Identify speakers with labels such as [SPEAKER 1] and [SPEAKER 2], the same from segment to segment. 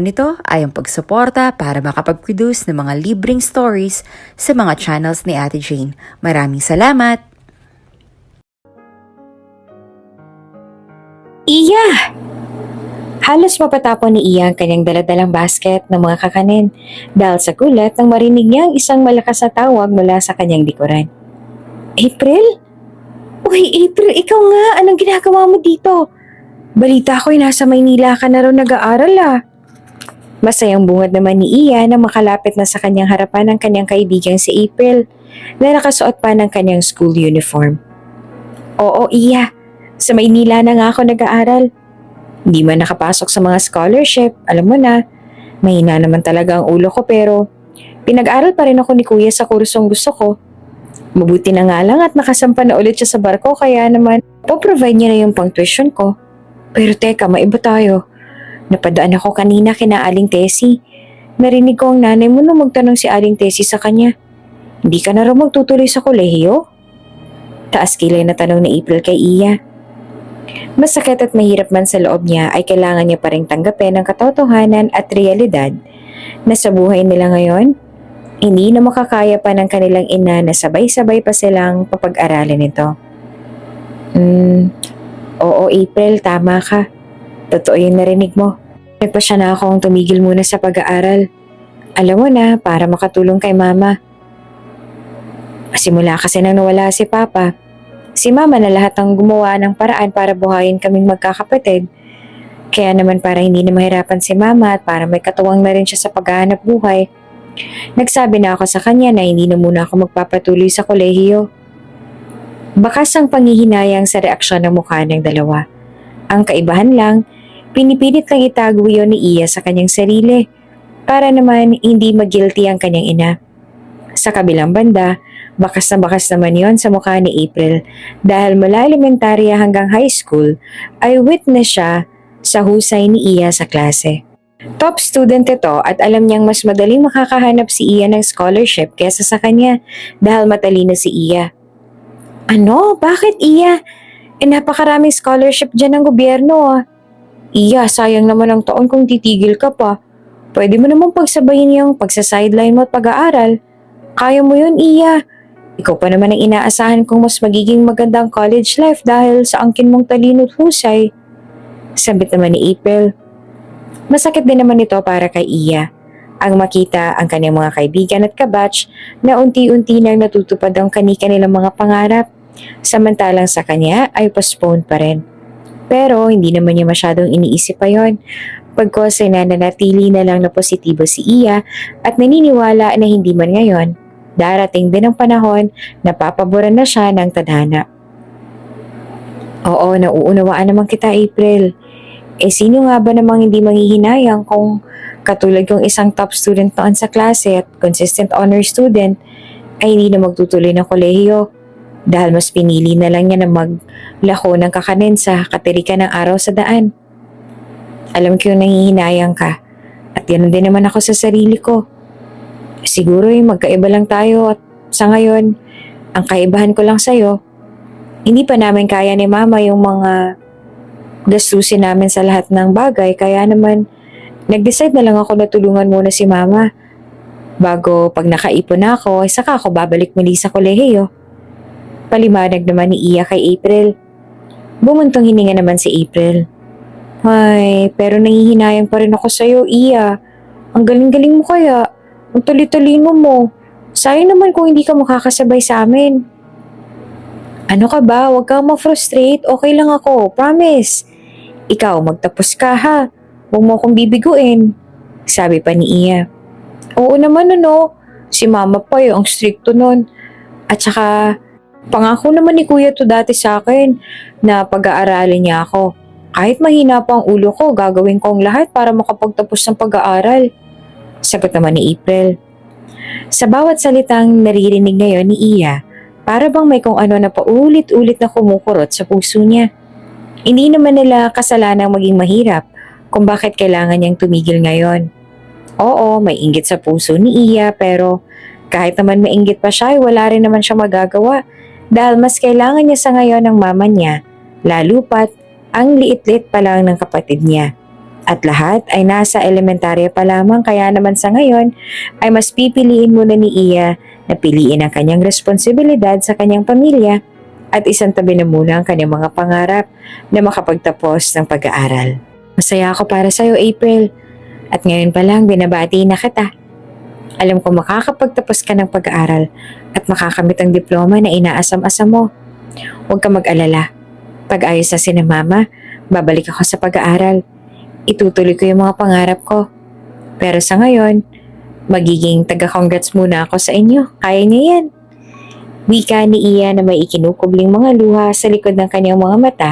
[SPEAKER 1] Nito ay ang pagsuporta para makapag-produce ng mga libreng stories sa mga channels ni Ate Jane. Maraming salamat!
[SPEAKER 2] Iya! Halos mapatapon ni Iya ang kanyang daladalang basket ng mga kakanin dahil sa gulat nang marinig niya ang isang malakas na tawag mula sa kanyang likuran. April? Uy, April, ikaw nga! Anong ginagawa mo dito? Balita ko'y nasa Maynila ka na raw nag-aaral ah. Masayang bungad naman ni Iya na makalapit na sa kanyang harapan ang kanyang kaibigang si April na nakasuot pa ng kanyang school uniform. Oo, Iya. Sa Maynila na nga ako nag-aaral. Hindi man nakapasok sa mga scholarship, alam mo na, mahina naman talaga ang ulo ko pero pinag-aral pa rin ako ni Kuya sa kursong gusto ko. Mabuti na nga lang at nakasampa na ulit siya sa barko kaya naman po-provide niya na yung pang-tuition ko. Pero teka, maiba tayo. Napadaan ako kanina kina Aling Tessie. Narinig ko ang nanay mo nung magtanong si Aling Tessie sa kanya. Hindi ka na raw magtutuloy sa kolehiyo? Taas kilay na tanong ni April kay Iya. Masakit at mahirap man sa loob niya ay kailangan niya pa rin tanggapin ang katotohanan at realidad na sa buhay nila ngayon, hindi na makakaya pa ng kanilang ina na sabay-sabay pa silang papag-aralin ito. Oo April, tama ka. Totoo yung narinig mo. Nagpasya na akong tumigil muna sa pag-aaral. Alam mo na, para makatulong kay mama. Simula kasi nang nawala si Papa, si Mama na lahat ang gumawa ng paraan para buhayin kaming magkakapatid. Kaya naman para hindi na mahirapan si Mama at para may katuwang na rin siya sa paghahanap buhay, nagsabi na ako sa kanya na hindi na muna ako magpapatuloy sa kolehiyo. Bakas ang panghihinayang sa reaksyon ng mukha ng dalawa. Ang kaibahan lang, pinipilit lang itago yun ni Iya sa kanyang sarili para naman hindi mag-guilty ang kanyang ina. Sa kabilang banda, bakas na bakas naman yon sa mukha ni April dahil mula elementarya hanggang high school ay witness siya sa husay ni Iya sa klase. Top student ito at alam niyang mas madaling makakahanap si Iya ng scholarship kesa sa kanya dahil matalino si Iya. Ano? Bakit Iya? Napakaraming scholarship dyan ng gobyerno ah. Iya, sayang naman ang taon kung titigil ka pa. Pwede mo namang pagsabayin yung pagsa-sideline mo at pag-aaral. Kaya mo yun, Iya. Ikaw pa naman ang inaasahan kong mas magiging magandang college life dahil sa angkin mong talino at husay. Sabit naman ni April. Masakit din naman ito para kay Iya. Ang makita ang kanyang mga kaibigan at kabatch na unti-unti nang natutupad ang kanilang mga pangarap. Samantalang sa kanya ay postponed pa rin. Pero hindi naman niya masyadong iniisip pa yon. Pagkos ay nananatili na lang na positibo si Iya at naniniwala na hindi man ngayon, darating din ang panahon na papaboran na siya ng tadhana. Oo, nauunawaan naman kita April. Sino nga ba namang hindi manghihinayang kung katulad kong isang top student noon sa klase at consistent honor student ay hindi na magtutuloy ng kolehiyo dahil mas pinili na lang niya na maglako ng kakanin sa katirikan ng araw sa daan. Alam ko yung nanghihinayang ka at yan din naman ako sa sarili ko. Siguro magkaiba lang tayo at sa ngayon, ang kaibahan ko lang sa'yo, hindi pa namin kaya ni Mama yung mga gastusin namin sa lahat ng bagay kaya naman nag-decide na lang ako na tulungan muna si Mama. Bago pag nakaipon na ako, saka ako babalik muli sa kolehiyo. Paliwanag naman ni Iya kay April. Bumuntong hininga naman si April. Ay, pero nangihinayang pa rin ako sa'yo, Iya. Ang galing-galing mo kaya. Ang tali-talino mo. Sayang naman kung hindi ka makakasabay sa amin. Ano ka ba? Huwag kang ma-frustrate. Okay lang ako. Promise. Ikaw, magtapos ka ha. Huwag mo akong bibiguin. Sabi pa ni Iya. Oo naman ano. Si Mama pa ang stricto nun. At saka, pangako naman ni Kuya to dati sa akin na pag-aaralin niya ako. Kahit mahina pa ang ulo ko, gagawin ko ang lahat para makapagtapos ng pag-aaral. Sagot naman ni April. Sa bawat salitang naririnig ngayon ni Iya, para bang may kung ano na paulit-ulit na kumukurot sa puso niya. Hindi naman nila kasalanang maging mahirap kung bakit kailangan niyang tumigil ngayon. Oo, may inggit sa puso ni Iya pero kahit naman mainggit pa siya ay wala rin naman siya magagawa dahil mas kailangan niya sa ngayon ng mama niya, lalo pat ang liit-liit pa lang ng kapatid niya. At lahat ay nasa elementarya pa lamang, kaya naman sa ngayon ay mas pipiliin muna ni Iya na piliin ang kanyang responsibilidad sa kanyang pamilya at isang tabi na muna ang kanyang mga pangarap na makapagtapos ng pag-aaral. Masaya ako para sa'yo, April. At ngayon pa lang binabati na kita. Alam ko makakapagtapos ka ng pag-aaral at makakamit ang diploma na inaasam-asam mo. Huwag ka mag-alala. Pag ayos na si na mama, babalik ako sa pag-aaral. Itutuloy ko yung mga pangarap ko. Pero sa ngayon, magiging taga-congrats muna ako sa inyo. Kaya niya yan. Wika ni Iya na may ikinukubling mga luha sa likod ng kanyang mga mata,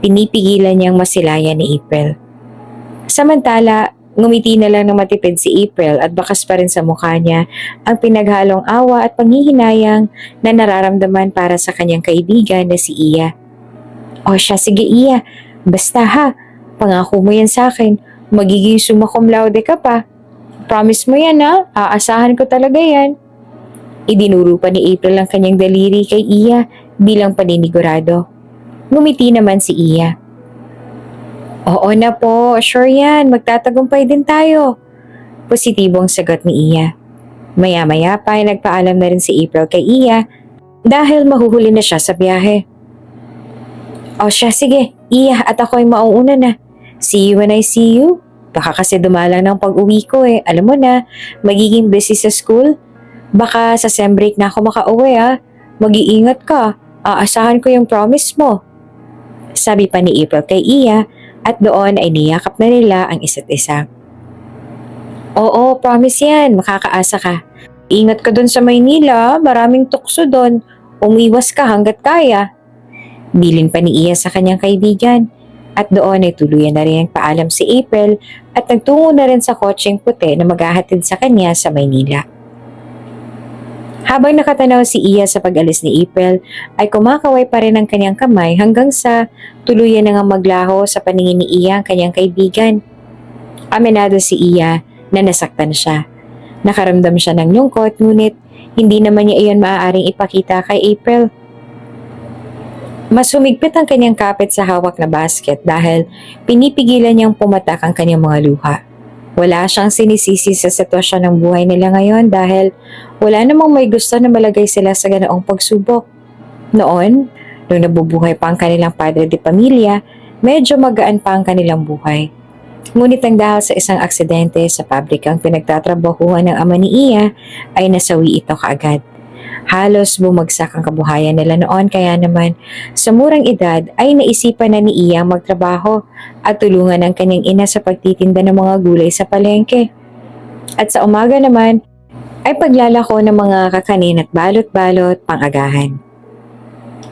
[SPEAKER 2] pinipigilan niyang masilayan ni April. Samantala, ngumiti na lang ng matipid si April at bakas pa rin sa mukha niya ang pinaghalong awa at panghihinayang na nararamdaman para sa kanyang kaibigan na si Iya. O siya, sige Iya, basta ha, pangako mo yan sa akin, magiging summa cum laude ka pa. Promise mo yan ha, aasahan ko talaga yan. Idinuro pa ni April ang kanyang daliri kay Iya bilang paninigurado. Ngumiti naman si Iya. Oo na po, sure yan, magtatagumpay din tayo. Positibong sagot ni Iya. Maya-maya pa ay nagpaalam na rin si April kay Iya dahil mahuhuli na siya sa biyahe. O siya, sige, Iya at ako ay mauuna na. See you when I see you. Baka kasi dumalang ng pag-uwi ko eh. Alam mo na, magiging busy sa school. Baka sa sem break na ako makauwi ah. Mag-iingat ka. Aasahan ko yung promise mo. Sabi pa ni April kay Iya at doon ay niyakap na nila ang isa't isa. Oo, promise yan. Makakaasa ka. Ingat ka doon sa Maynila. Maraming tukso doon. Umiwas ka hanggat kaya. Bilin pa ni Iya sa kanyang kaibigan. At doon ay tuluyan na rin ang paalam si April at nagtungo na rin sa kotseng puti na maghahatid sa kanya sa Maynila. Habang nakatanaw si Iya sa pag-alis ni April, ay kumakaway pa rin ang kanyang kamay hanggang sa tuluyan na nga maglaho sa paningin ni Iya ang kanyang kaibigan. Aminado si Iya na nasaktan siya. Nakaramdam siya ng lungkot ngunit hindi naman niya iyon maaaring ipakita kay April. Mas humigpit ang kanyang kapit sa hawak na basket dahil pinipigilan niyang pumatak ang kanyang mga luha. Wala siyang sinisisi sa sitwasyon ng buhay nila ngayon dahil wala namang may gusto na malagay sila sa ganoong pagsubok. Noon, nung nabubuhay pa ang kanilang padre de pamilya, medyo magaan pa ang kanilang buhay. Ngunit ang dahil sa isang aksidente sa pabrikang pinagtatrabahuhan ng ama ni Iya, ay nasawi ito kaagad. Halos bumagsak ang kabuhayan nila noon kaya naman sa murang edad ay naisipan na ni Iya magtrabaho at tulungan ang kanyang ina sa pagtitinda ng mga gulay sa palengke. At sa umaga naman ay paglalako ng mga kakanin at balot-balot pang-agahan.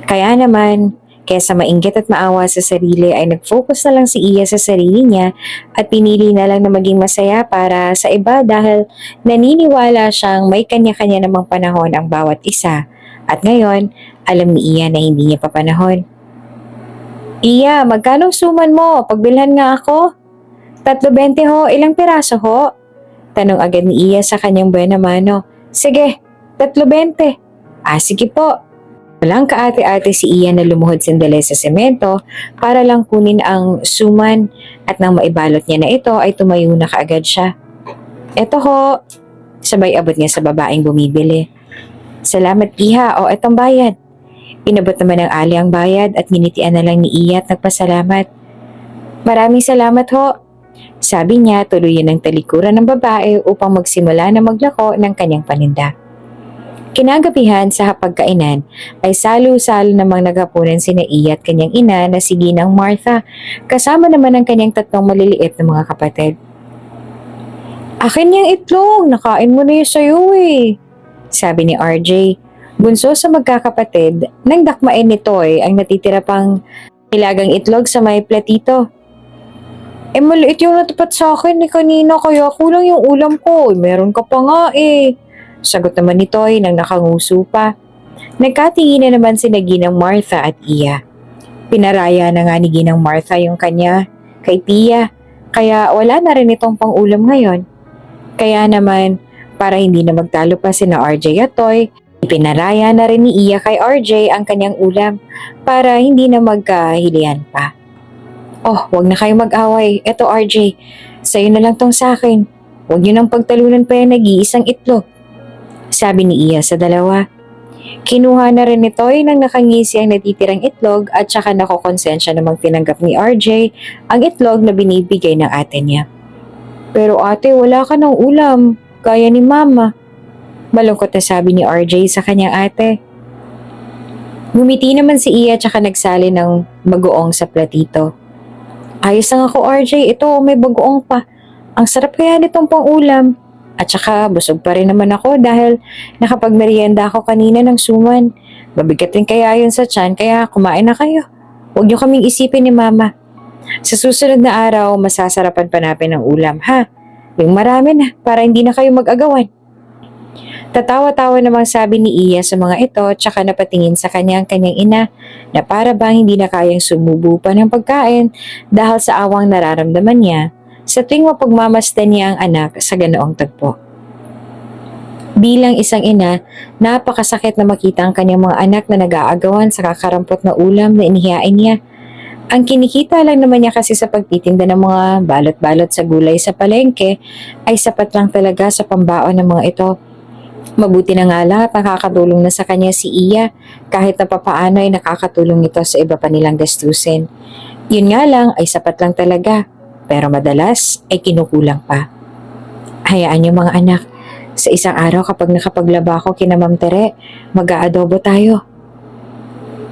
[SPEAKER 2] Kaya naman, kesa mainggit at maawa sa sarili ay nag-focus na lang si Iya sa sarili niya at pinili na lang na maging masaya para sa iba dahil naniniwala siyang may kanya-kanya namang panahon ang bawat isa. At ngayon, alam ni Iya na hindi niya pa panahon. Iya, magkano suman mo? Pagbilhan nga ako. 3.20 ho, ilang piraso ho? Tanong agad ni Iya sa kanyang buena mano. Sige, 3.20. Sige po. Walang kaate-ate si Iya na lumuhod sandali sa semento para lang kunin ang suman at nang maibalot niya na ito ay tumayo na kaagad siya. Eto ho, sabay abot niya sa babaeng bumibili. Salamat Iha, o etong bayad. Inabot naman ng Ali ang bayad at ginitian na lang ni Iya at nagpasalamat. Maraming salamat ho. Sabi niya tuluyan ng talikuran ng babae upang magsimula na maglako ng kanyang paninda. Kinagabihan sa hapagkainan ay salo-salo namang naghapunan sina Iya at kanyang ina na si Ginang Martha, kasama naman ang kanyang 3 maliliit na mga kapatid. Akin yung itlog, nakain mo na yun sa'yo eh, sabi ni RJ. Bunso sa magkakapatid, nang dakmain ni Toy ang natitira pang nilagang itlog sa may platito. Maliit yung natapat sa akin ni kanina kaya kulang yung ulam ko, meron ka pa nga eh. Sagot naman ni Toy nang nakanguso pa. Nagkatingin na naman si Ginang Martha at Iya. Pinaraya na nga ni Ginang Martha yung kanya kay Tia, kaya wala na rin itong pang-ulam ngayon. Kaya naman, para hindi na magtalo pa sina RJ at Toy, ipinaraya na rin ni Iya kay RJ ang kanyang ulam para hindi na magkahilihan pa. Oh, wag na kayo mag-away. Eto RJ, sa'yo na lang tong sa'kin. Huwag niyo nang pagtalunan pa yan nag-iisang itlog. Sabi ni Iya sa dalawa. Kinuha na rin ni Toy ng nakangisi ang natitirang itlog at saka nakokonsensya namang tinanggap ni RJ ang itlog na binibigay ng ate niya. Pero ate, wala ka ng ulam, gaya ni mama. Malungkot na sabi ni RJ sa kanyang ate. Ngumiti naman si Iya at saka nagsali ng bagoong sa platito. Ayos lang ako RJ, ito may bagoong pa. Ang sarap kaya nitong pang-ulam. At saka busog pa rin naman ako dahil nakapagmerienda ako kanina ng suman. Mabigat din kaya yun sa tiyan kaya kumain na kayo. Huwag niyo kaming isipin ni mama. Sa susunod na araw, masasarapan pa namin ng ulam ha. Yung marami na para hindi na kayo mag-agawan. Tatawa-tawa namang sabi ni Iya sa mga ito tsaka napatingin sa kanyang ina na para bang hindi na kayang sumubo pa ng pagkain dahil sa awang nararamdaman niya sa tuwing mapagmamasdan niya ang anak sa ganoong tagpo. Bilang isang ina, napakasakit na makita ang kanyang mga anak na nag-aagawan sa kakarampot na ulam na inihain niya. Ang kinikita lang naman niya kasi sa pagtitinda ng mga balot-balot sa gulay sa palengke ay sapat lang talaga sa pambaon ng mga ito. Mabuti na nga lang at nakakatulong na sa kanya si Iya kahit na papaano ay nakakatulong ito sa iba pa nilang gastusin. Yun nga lang ay sapat lang talaga pero madalas ay kinukulang pa. Hayaan niyo mga anak, sa isang araw kapag nakapaglaba ako kina Ma'am Tere, mag-aadobo tayo.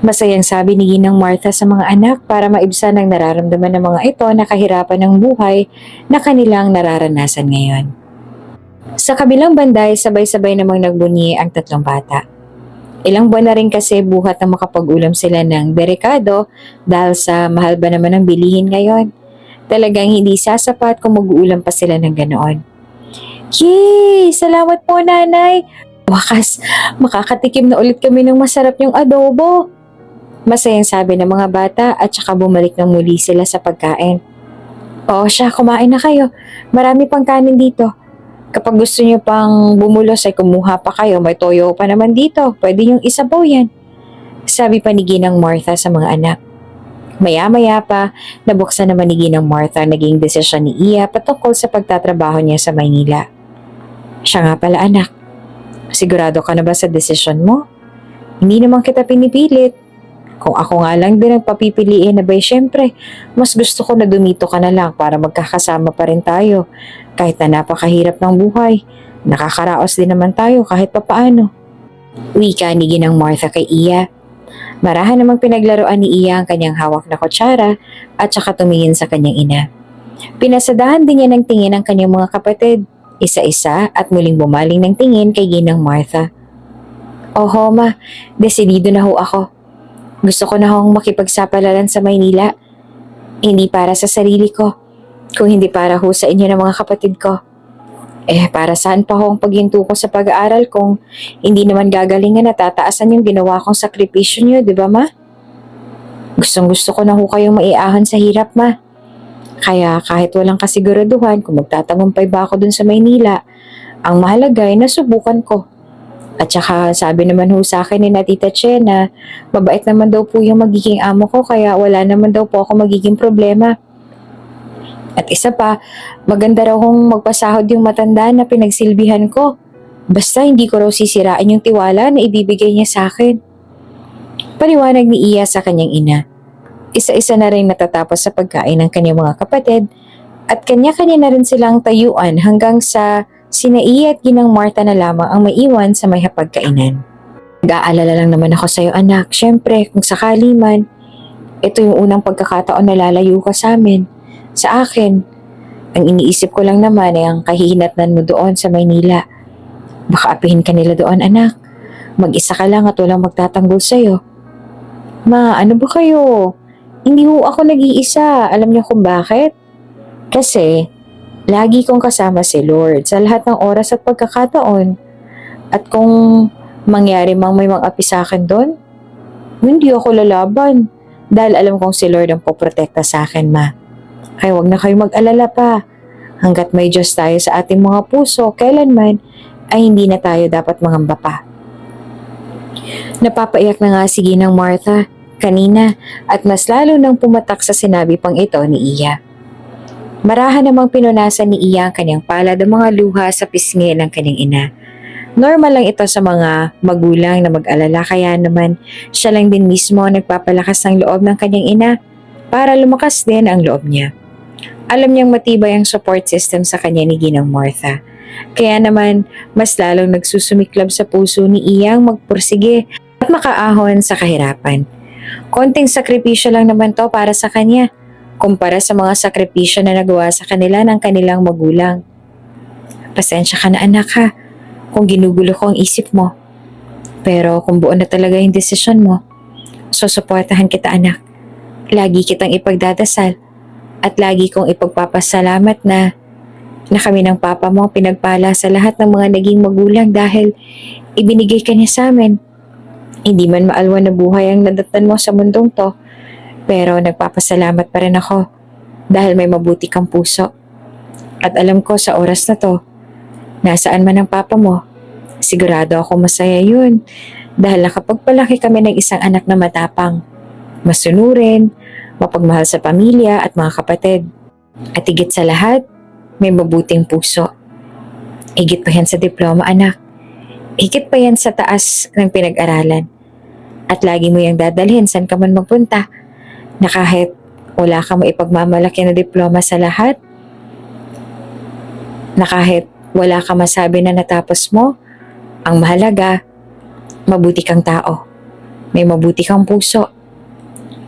[SPEAKER 2] Masayang sabi ni Ginang Martha sa mga anak para maibsan ang nararamdaman ng mga ito na kahirapan ng buhay na kanilang nararanasan ngayon. Sa kabilang banday, sabay-sabay namang nagbunyi ang tatlong bata. Ilang buwan na rin kasi buhat na makapag-ulam sila ng derekado dahil sa mahal ba naman ang bilihin ngayon. Talagang hindi sasapat kung mag-uulam pa sila ng ganoon. Yay! Salamat po nanay! Wakas, makakatikim na ulit kami ng masarap yung adobo. Masayang sabi ng mga bata at saka bumalik ng muli sila sa pagkain. Oo siya, kumain na kayo. Marami pang kanin dito. Kapag gusto niyo pang bumulos ay kumuha pa kayo, may toyo pa naman dito. Pwede niyong isabaw yan. Sabi pa ni Ginang Martha sa mga anak. Maya-maya pa, nabuksan naman ni Ginang Martha naging desisyon ni Iya patungkol sa pagtatrabaho niya sa Maynila. Siya nga pala anak, sigurado ka na ba sa desisyon mo? Hindi naman kita pinipilit. Kung ako nga lang din ang papipiliin na ba'y syempre, mas gusto ko na dumito ka na lang para magkakasama pa rin tayo. Kahit na napakahirap ng buhay, nakakaraos din naman tayo kahit papaano. Wika ni Ginang Martha kay Iya. Marahan namang pinaglaruan ni Iya ang kanyang hawak na kutsara at saka tumingin sa kanyang ina. Pinasadahan din niya ng tingin ang kanyang mga kapatid, isa-isa at muling bumaling ng tingin kay Ginang Martha. Oho ma, desidido na ho ako. Gusto ko na hong makipagsapalaran sa Maynila. Hindi para sa sarili ko, kung hindi para ho sa inyo ng mga kapatid ko. Para saan pa ho ang paghinto ko sa pag-aaral kung hindi naman gagalingan at tataasan yung ginawa kong sakripisyo niyo, di ba ma? Gustong gusto ko na ho kayong maiahon sa hirap ma. Kaya kahit walang kasiguraduhan kung magtatagumpay ba ako dun sa Maynila, ang mahalaga ay nasubukan ko. At saka sabi naman ho sa akin ni na Tita Che na mabait naman daw po yung magiging amo ko kaya wala naman daw po ako magiging problema. At isa pa, maganda raw kong magpasahod yung matanda na pinagsilbihan ko. Basta hindi ko raw sisirain yung tiwala na ibibigay niya sa akin. Paliwanag ni Iya sa kanyang ina. Isa-isa na rin natatapos sa pagkain ng kanyang mga kapatid at kanya-kanya na rin silang tayuan hanggang sa sina Iya at Ginang Martha na lamang ang maiwan sa may hapagkainan. Nag-aalala lang naman ako sa iyo anak. Siyempre, kung sakali man, ito yung unang pagkakataon na lalayo ka sa amin. Sa akin, ang iniisip ko lang naman ay ang kahihinatnan mo doon sa Maynila. Baka apihin ka nila doon anak. Mag-isa ka lang at walang magtatanggol sa'yo. Ma, ano ba kayo? Hindi ho ako nag-iisa. Alam niyo kung bakit? Kasi, lagi kong kasama si Lord sa lahat ng oras at pagkakataon. At kung mangyari mang may mag-api sa akin doon, hindi ako lalaban. Dahil alam kong si Lord ang poprotekta sa akin, ma. Kaya wag na kayo mag-alala pa. Hanggat may Diyos tayo sa ating mga puso, kailanman ay hindi na tayo dapat mangamba pa. Napapaiyak na nga si Ginang Martha. kanina at mas lalo nang pumatak sa sinabi pang ito ni Iya. Marahan namang pinunasan ni Iya ang kanyang palad ng mga luha sa pisngi ng kanyang ina. Normal lang ito sa mga magulang na mag-alala kaya naman siya lang din mismo ang nagpapalakas ng loob ng kanyang ina para lumakas din ang loob niya. Alam niyang matibay ang support system sa kanya ni Ginang Martha. Kaya naman mas lalong nagsusumiklab sa puso ni Iyang magpursige at makaahon sa kahirapan. Konting sakripisyo lang naman to para sa kanya kumpara sa mga sakripisyo na nagawa sa kanila ng kanilang magulang. Pasensya ka na anak ha kung ginugulo ko ang isip mo. Pero kung buo na talaga yung desisyon mo, susuportahan kita anak. Lagi kitang ipagdadasal at lagi kong ipagpapasalamat na kami ng papa mo pinagpala sa lahat ng mga naging magulang dahil ibinigay ka niya sa amin. Hindi man maalwan na buhay ang nadatnan mo sa mundong to, pero nagpapasalamat pa rin ako dahil may mabuti kang puso. At alam ko sa oras na to, nasaan man ang papa mo, sigurado ako masaya yun dahil nakapagpalaki kami ng isang anak na matapang, masunurin, mapagmahal sa pamilya at mga kapatid. At higit sa lahat, may mabuting puso. Higit pa yan sa diploma anak. Higit pa yan sa taas ng pinag-aralan. At lagi mo yung dadalhin saan ka man magpunta na kahit wala ka maipagmamalaki na diploma sa lahat, na kahit wala ka masabi na natapos mo, ang mahalaga, mabuti kang tao. May mabuti kang puso.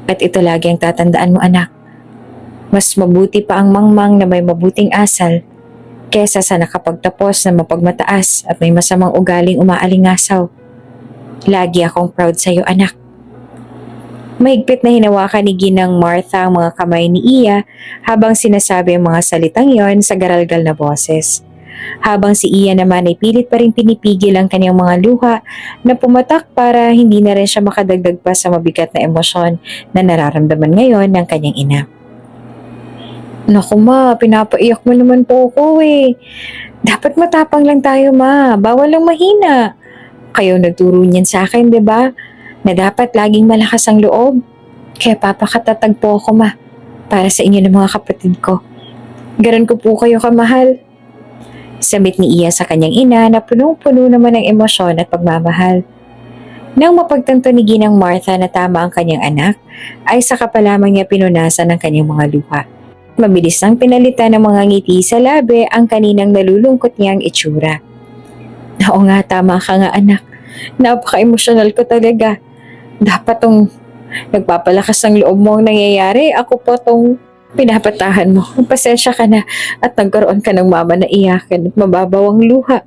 [SPEAKER 2] At ito lagi ang tatandaan mo anak. Mas mabuti pa ang mangmang na may mabuting asal kesa sa nakapagtapos na mapagmataas at may masamang ugaling umaalingasaw. Lagi akong proud sa iyo anak. Mahigpit na hinawakan ni Ginang Martha ang mga kamay ni Iya habang sinasabi ang mga salitang yon sa garalgal na boses. Habang si Iya naman ay pilit pa rin pinipigil ang kanyang mga luha na pumatak para hindi na rin siya makadagdag pa sa mabigat na emosyon na nararamdaman ngayon ng kanyang ina. Naku ma, pinapaiyak mo naman po ako eh. Dapat matapang lang tayo ma, bawal lang mahina. Kayo nagturo niyan sa akin, di ba? Na dapat laging malakas ang loob. Kaya papakatatag po ako ma, para sa inyo ng mga kapatid ko. Ganon ko po kayo kamahal. Samit ni Iya sa kanyang ina na punong-puno naman ng emosyon at pagmamahal. Nang mapagtanto ni Ginang Martha na tama ang kanyang anak, ay saka pa lamang niya pinunasan ang kanyang mga luha. Mabilis nang pinalitan ng mga ngiti sa labi ang kaninang nalulungkot niyang itsura. Oo nga, tama ka nga anak. Napaka-emosyonal ko talaga. Dapat tong nagpapalakas ng loob mo ang nangyayari. Ako po tong pinapatahan mo. Pasensya ka na at nagkaroon ka ng mama na iyakan at mababaw ang luha.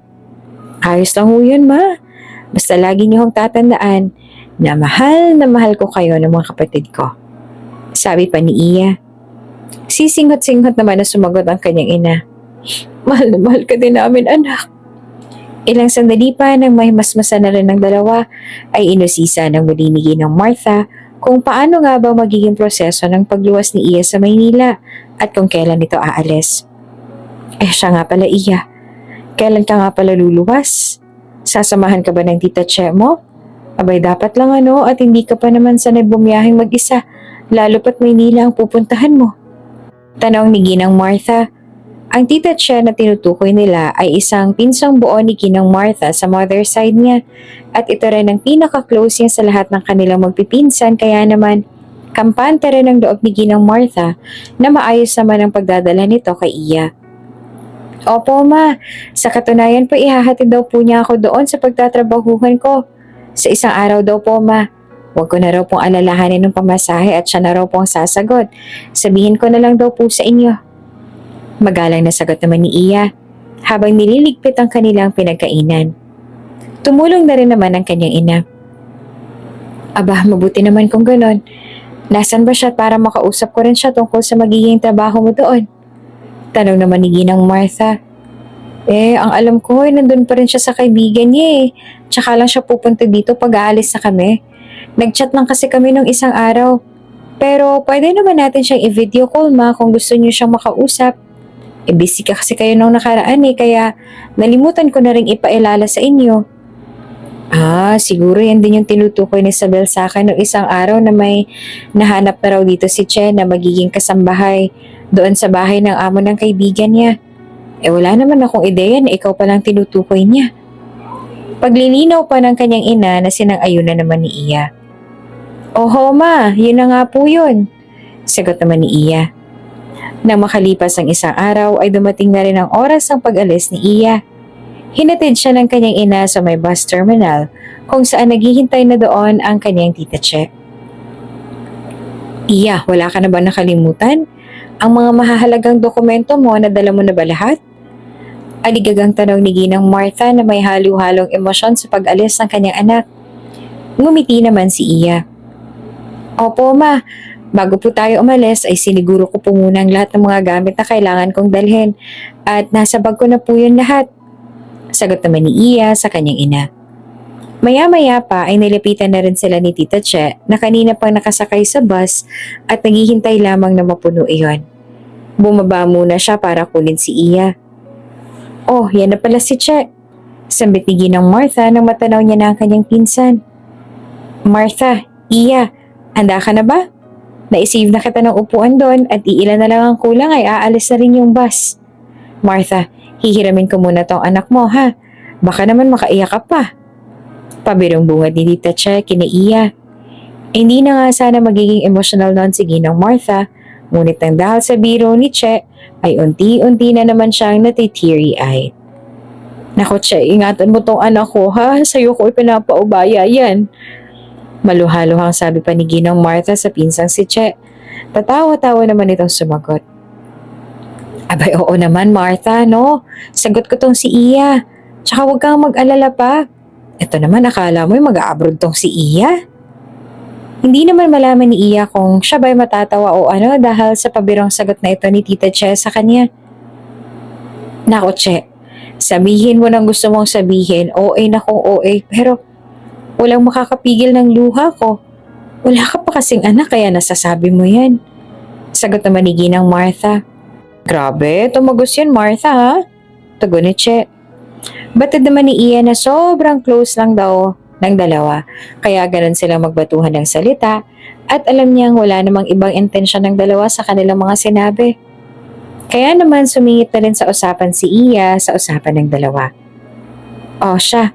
[SPEAKER 2] Ayos lang ho yun ma. Basta lagi niyo hong tatandaan na mahal ko kayo ng mga kapatid ko. Sabi pa ni Iya. Sisinghot-singhot naman na sumagot ang kanyang ina. Mahal na mahal ka din namin anak. Ilang sandali pa nang may masmasa na rin ng dalawa ay inusisa ng muli ni Ginang Martha kung paano nga ba magiging proseso ng pagluwas ni Iya sa Maynila at kung kailan ito aalis. Siya nga pala Iya. Kailan ka nga pala luluwas? Sasamahan ka ba ng tita Che mo? Abay dapat lang at hindi ka pa naman sanay bumiyaheng mag-isa lalo pat Maynila ang pupuntahan mo. Tanong ni Ginang Martha. Ang tita Che na tinutukoy nila ay isang pinsang buo ni Ginang Martha sa mother side niya at ito rin ang pinaka-close niya sa lahat ng kanilang magpipinsan kaya naman kampante rin ang loob ni Ginang Martha na maayos naman ang pagdadala nito kay Iya. Opo ma, sa katunayan po ihahatid daw po niya ako doon sa pagtatrabahuhan ko. Sa isang araw daw po ma. Huwag ko na raw pong alalahanin ng pamasahe at siya na raw pong sasagot. Sabihin ko na lang daw po sa inyo. Magalang na sagot naman ni Iya habang nililigpit ang kanilang pinagkainan. Tumulong na rin naman ang kanyang ina. Aba, mabuti naman kung ganon. Nasaan ba siya para makausap ko rin siya tungkol sa magiging trabaho mo doon? Tanong naman ni Ginang Martha. Ang alam ko ay nandun pa rin siya sa kaibigan niya eh. Tsaka lang siya pupunta dito pag aalis na kami. Nag-chat lang kasi kami nung isang araw. Pero pwede naman natin siyang i-video call ma kung gusto niyo siyang makausap. Busy ka kasi kayo nung nakaraan kaya nalimutan ko na rin ipailala sa inyo. Siguro yan din yung tinutukoy ni Isabel sa akin noong isang araw na may nahanap na raw dito si Che na magiging kasambahay doon sa bahay ng amo ng kaibigan niya. Wala naman akong ideya na ikaw palang tinutukoy niya. Paglilinaw pa ng kanyang ina na sinang-ayunan naman ni Iya. Oho ma, yun na nga po yun. Sagot naman ni Iya. Nang makalipas ang isang araw ay dumating na rin ang oras ng pag-alis ni Iya. Hinatid siya ng kanyang ina sa may bus terminal kung saan naghihintay na doon ang kanyang tita Che. Iya, wala ka na ba nakalimutan? Ang mga mahahalagang dokumento mo, nadala mo na ba lahat? Aligagang tanong ni Ginang Martha na may halo-halong emosyon sa pag-alis ng kanyang anak. Ngumiti naman si Iya. Opo ma, bago po tayo umalis ay siniguro ko po muna ang lahat ng mga gamit na kailangan kong dalhin at nasa bag ko na po yun lahat. Sagot naman ni Iya sa kanyang ina. Maya-maya pa ay nilapitan na rin sila ni Tita Che na kanina pang nakasakay sa bus at naghihintay lamang na mapuno iyon. Bumaba muna siya para kunin si Iya. Oh, yan na pala si Che. Sambit ni Ginang Martha nang matanaw niya na ang kanyang pinsan. Martha, Iya, handa ka na ba? Naisave na kita ng upuan doon at iilan na lang ang kulang ay aalis na rin yung bus. Martha, hihiramin ko muna tong anak mo ha. Baka naman makaiyak ka pa. Pabirong bungad ni Tita Che kina Iya. Hindi na nga sana magiging emotional noon si Ginang Martha, ngunit nang dahil sa biro ni Che ay unti-unti na naman siyang natiteary-eyed. Nako Che, ingatan mo tong anak ko ha, sa'yo ko ipinapaubaya yan. Maluhaluhang sabi pa ni Ginang Martha sa pinsang si Che. Tatawa-tawa naman itong sumagot. Abay oo naman Martha, no? Sagot ko tong si Iya. Tsaka huwag kang mag-alala pa. Ito naman akala mo'y mag-a-abroad tong si Iya. Hindi naman malaman ni Iya kung siya ba'y matatawa o ano dahil sa pabirong sagot na ito ni Tita Che sa kanya. Nako Che, sabihin mo nang gusto mong sabihin, OA na kung OA, pero walang makakapigil ng luha ko. Wala ka pa kasing anak kaya nasasabi mo yan. Sagot naman ni Ginang Martha. Grabe, tumagos yan Martha ha? Tugon ni Che. Batid naman ni Iya na sobrang close lang daw ng dalawa, kaya ganun silang magbatuhan ng salita at alam niyang wala namang ibang intensyon ng dalawa sa kanilang mga sinabi. Kaya naman sumingit na rin sa usapan si Iya sa usapan ng dalawa. O siya,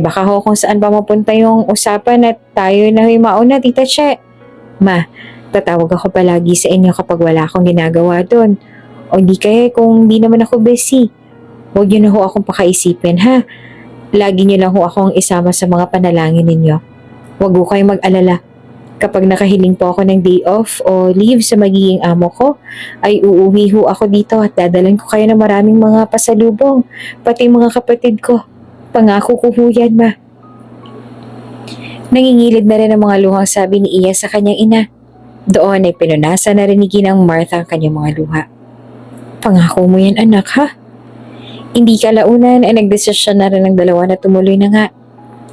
[SPEAKER 2] baka ho kung saan ba mapunta yung usapan at tayo na huy mauna Tita Che. Ma, tatawag ako palagi sa inyo kapag wala akong ginagawa doon. O di kaya kung di naman ako busy. Huwag niyo na ho akong pakaisipin ha. Lagi niyo lang ho akong isama sa mga panalangin ninyo. Huwag ho kayong mag-alala. Kapag nakahiling po ako ng day off o leave sa magiging amo ko, ay uuwi ho ako dito at dadalan ko kayo ng maraming mga pasalubong, pati mga kapatid ko. Pangako ko ho yan, ma. Nangingilid na rin ang mga luhang sabi ni Iya sa kanyang ina. Doon ay pinunasan na rin ni Ginang Martha ang kanyang mga luha. Pangako mo yan anak ha? Hindi kalaunan ay nagdesisyon na rin ng dalawa na tumuloy na nga.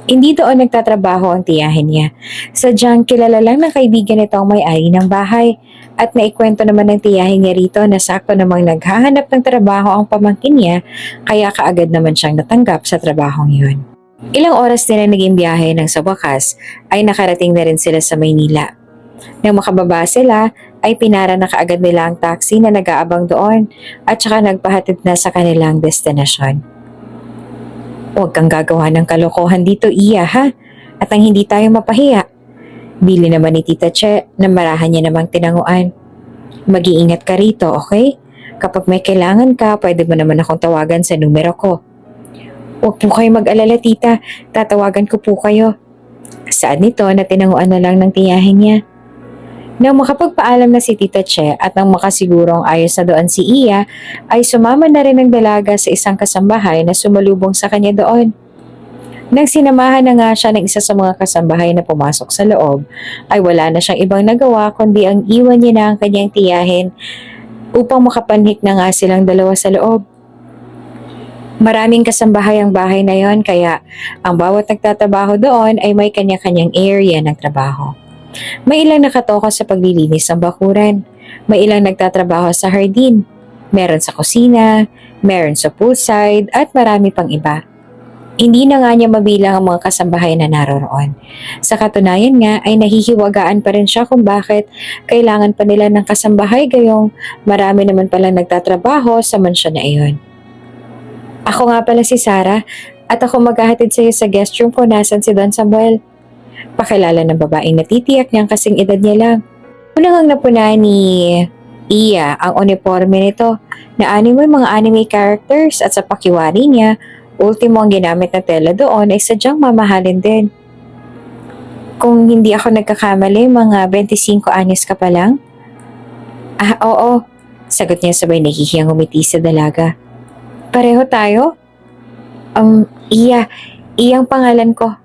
[SPEAKER 2] Hindi doon nagtatrabaho ang tiyahin niya. Sadyang kilala lang ng kaibigan nito ang may-ari ng bahay at naikwento naman ng tiyahin niya rito na sakto namang naghahanap ng trabaho ang pamangkin niya kaya kaagad naman siyang natanggap sa trabahong yun. Ilang oras din ang naging biyahe nang sa wakas ay nakarating na rin sila sa Maynila. Nang makababa sila ay pinara na kaagad nila ang taxi na nag-aabang doon at saka nagpahatid na sa kanilang destinasyon. Huwag kang gagawa ng kalokohan dito Iya ha at ang hindi tayo mapahiya. Bili naman ni Tita Che na marahan niya namang tinanguan. Mag-iingat ka rito, okay? Kapag may kailangan ka, pwede mo naman akong tawagan sa numero ko. Huwag po kayo mag-alala tita, tatawagan ko po kayo. Saan nito na tinanguan na lang ng tiyahin niya. Nang makapagpaalam na si Tita Che at nang makasigurong ayos na doon si Iya, ay sumama na rin ng dalaga sa isang kasambahay na sumalubong sa kanya doon. Nang sinamahan na nga siya ng isa sa mga kasambahay na pumasok sa loob, ay wala na siyang ibang nagawa kundi ang iwan niya na ang kanyang tiyahin upang makapanhik na nga silang dalawa sa loob. Maraming kasambahay ang bahay na yon kaya ang bawat nagtatrabaho doon ay may kanya-kanyang area ng trabaho. May ilang nakatoka sa paglilinis ng bakuran. May ilang nagtatrabaho sa hardin. Meron sa kusina, meron sa poolside at marami pang iba. Hindi na nga niya mabilang ang mga kasambahay na naroroon. Sa katunayan nga ay nahihiwagaan pa rin siya kung bakit kailangan pa nila ng kasambahay gayong marami naman palang nagtatrabaho sa mansyon na iyon. Ako nga pala si Sarah at ako maghahatid sa iyo sa guest room kung nasan si Don Samuel. Pakilala ng babaeng natitiyak niyang kasing edad niya lang. Unang ang napuna ni Iya ang uniforme nito na anime mga anime characters at sa pakiwari niya, ultimo ang ginamit na tela doon ay sadyang mamahalin din. Kung hindi ako nagkakamali, mga 25 anyos ka pa lang? Ah, oo. Sagot niya sabay nahihiyang umiti sa dalaga. Pareho tayo? Iya. Iyang pangalan ko.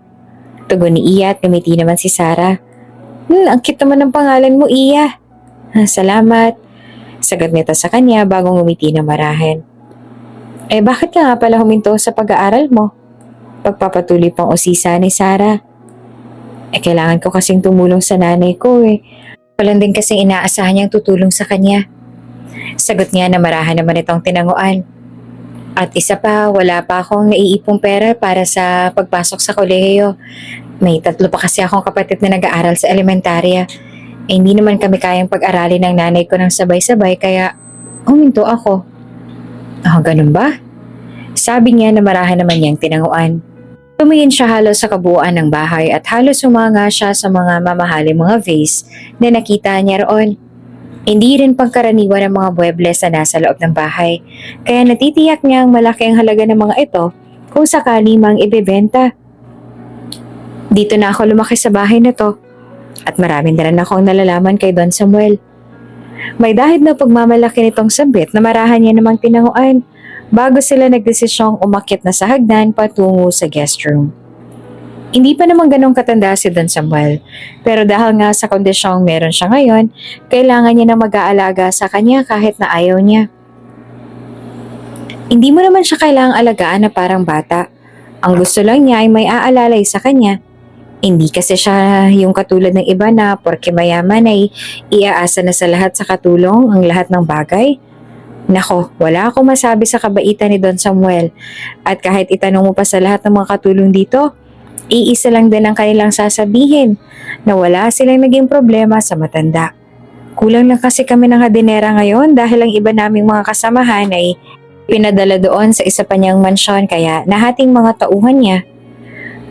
[SPEAKER 2] Tugon ni Iya at ngumiti naman si Sarah. Ang cute naman ng pangalan mo, Iya. Salamat. Sagot nito sa kanya bagong ngumiti na marahin. Bakit ka nga pala huminto sa pag-aaral mo? Pagpapatuloy pang usisa ni Sarah. Kailangan ko kasing tumulong sa nanay ko Walang din kasing inaasahan niyang tutulong sa kanya. Sagot niya na marahan naman itong tinanguan. At isa pa, wala pa akong naiipong pera para sa pagpasok sa kolehiyo. May 3 pa kasi akong kapatid na nag-aaral sa elementarya. Hindi naman kami kayang pag-aralin ng nanay ko ng sabay-sabay kaya huminto ako. Ganun ba? Sabi niya na marahan naman niyang tinanguan. Tumingin siya halos sa kabuuan ng bahay at halos sumanga siya sa mga mamahaling mga vase na nakita niya roon. Hindi rin pangkaraniwan ang mga muebles na nasa loob ng bahay, kaya natitiyak niya ang malaki ang halaga ng mga ito kung sakali mang ibebenta. Dito na ako lumaki sa bahay na to at maraming na rin akong nalalaman kay Don Samuel. May dahil na pagmamalaki nitong sabit na marahan niya namang tinanguan bago sila nagdesisyong umakyat na sa hagdan patungo sa guest room. Hindi pa naman ganong katanda si Don Samuel, pero dahil nga sa kondisyong meron siya ngayon, kailangan niya na mag-aalaga sa kanya kahit na ayaw niya. Hindi mo naman siya kailangang alagaan na parang bata. Ang gusto lang niya ay may aalalay sa kanya. Hindi kasi siya yung katulad ng iba na porke mayaman ay iaasa na sa lahat sa katulong ang lahat ng bagay. Nako, wala akong masabi sa kabaitan ni Don Samuel. At kahit itanong mo pa sa lahat ng mga katulong dito, iisa lang din ang kanilang sasabihin na wala silang naging problema sa matanda. Kulang lang kasi kami ng hardinera ngayon dahil ang iba naming mga kasamahan ay pinadala doon sa isa pa niyang mansyon kaya nahating mga tauhan niya.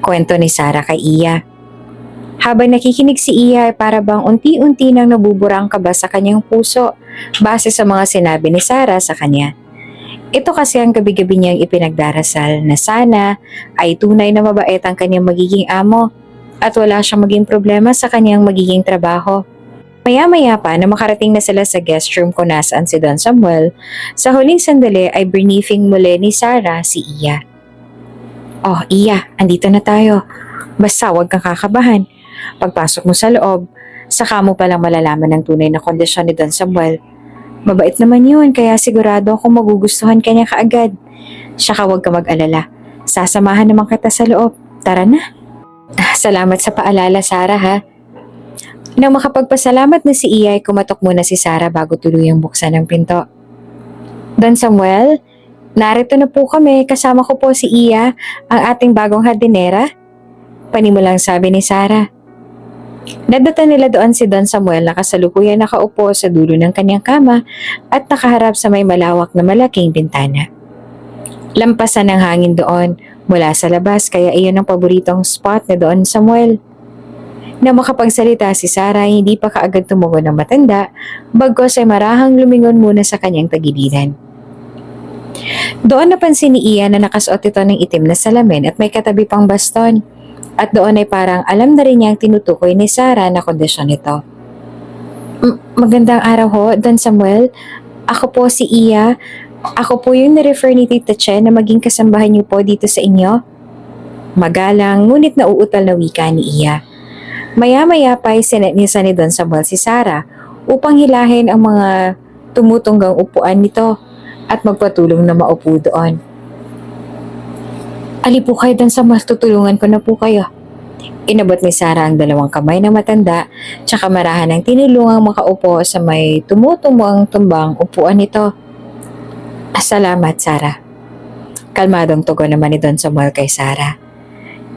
[SPEAKER 2] Kwento ni Sarah kay Iya. Habang nakikinig si Iya ay para bang unti-unti nang nabubura ang kaba sa kanyang puso base sa mga sinabi ni Sarah sa kanya. Ito kasi ang gabi-gabi niyang ipinagdarasal na sana ay tunay na mabait ang kanyang magiging amo at wala siyang maging problema sa kanyang magiging trabaho. Maya-maya pa na makarating na sila sa guest room kung nasaan si Don Samuel, sa huling sandali ay briefing muli ni Sarah si Iya. Oh, Iya, andito na tayo. Basta huwag kang kakabahan. Pagpasok mo sa loob, saka mo palang malalaman ang tunay na kondisyon ni Don Samuel. Mabait naman yun, kaya sigurado akong magugustuhan ka niya kaagad. Saka huwag ka mag-alala. Sasamahan naman kita sa loob. Tara na. Salamat sa paalala, Sarah, ha? Nang makapagpasalamat na si Iya ay kumatok muna si Sarah bago tuluyang buksan ang pinto. Don Samuel, narito na po kami, kasama ko po si Iya, ang ating bagong hardinera. Panimulang sabi ni Sarah. Nadata nila doon si Don Samuel na kasalukuyang nakaupo sa dulo ng kanyang kama at nakaharap sa may malawak na malaking bintana. Lampasan ng hangin doon mula sa labas kaya iyon ang paboritong spot ni Don Samuel. Na makapagsalita si Sarah hindi pa kaagad tumugon ng matanda bagkos ay marahang lumingon muna sa kanyang tagiliran. Doon napansin ni Iya na nakasuot ito ng itim na salamin at may katabi pang baston. At doon ay parang alam na rin niyang tinutukoy ni Sarah na kondisyon nito. Magandang araw ho, Don Samuel. Ako po si Iya. Ako po yung na-refer ni Tita Chen na maging kasambahan niyo po dito sa inyo. Magalang, ngunit nauutal na wika ni Iya. Maya-maya pa ay sinetnisa ni Don Samuel si Sarah upang hilahin ang mga tumutunggang upuan nito at magpatulong na maupo doon. Ali po kayo, Don Samuel, tutulungan ko na po kayo. Inabot ni Sarah ang 2 kamay ng matanda, tsaka marahan ang tinulungang makaupo sa may tumutumuang tumbang upuan nito. Salamat, Sarah. Kalmadong tugon naman ni Don Samuel kay Sarah.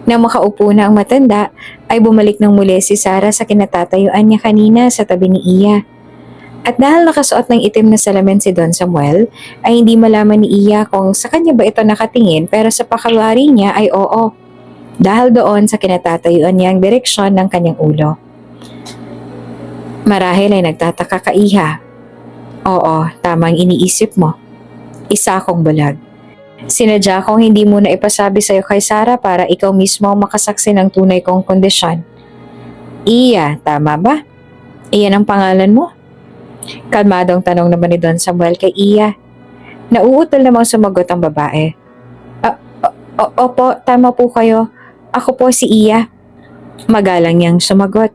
[SPEAKER 2] Nang makaupo na ang matanda, ay bumalik ng muli si Sarah sa kinatatayuan niya kanina sa tabi ni Iya. At dahil nakasuot ng itim na salamin si Don Samuel, ay hindi malaman ni Iya kung sa kanya ba ito nakatingin, pero sa pakalwari niya ay oo. Dahil doon sa kinatatayuan niya ang direksyon ng kanyang ulo. Marahil ay nagtataka ka, Iha. Oo, tamang iniisip mo. Isa akong bulag. Sinadya kong hindi mo na ipasabi sa'yo kay Sarah para ikaw mismo ang makasaksi ng tunay kong kondisyon. Iya, tama ba? Iyan ang pangalan mo? Kalmadong tanong naman ni Don Samuel kay Iya. Nauutol namang sumagot ang babae. Opo, tama po kayo. Ako po si Iya. Magalang niyang sumagot.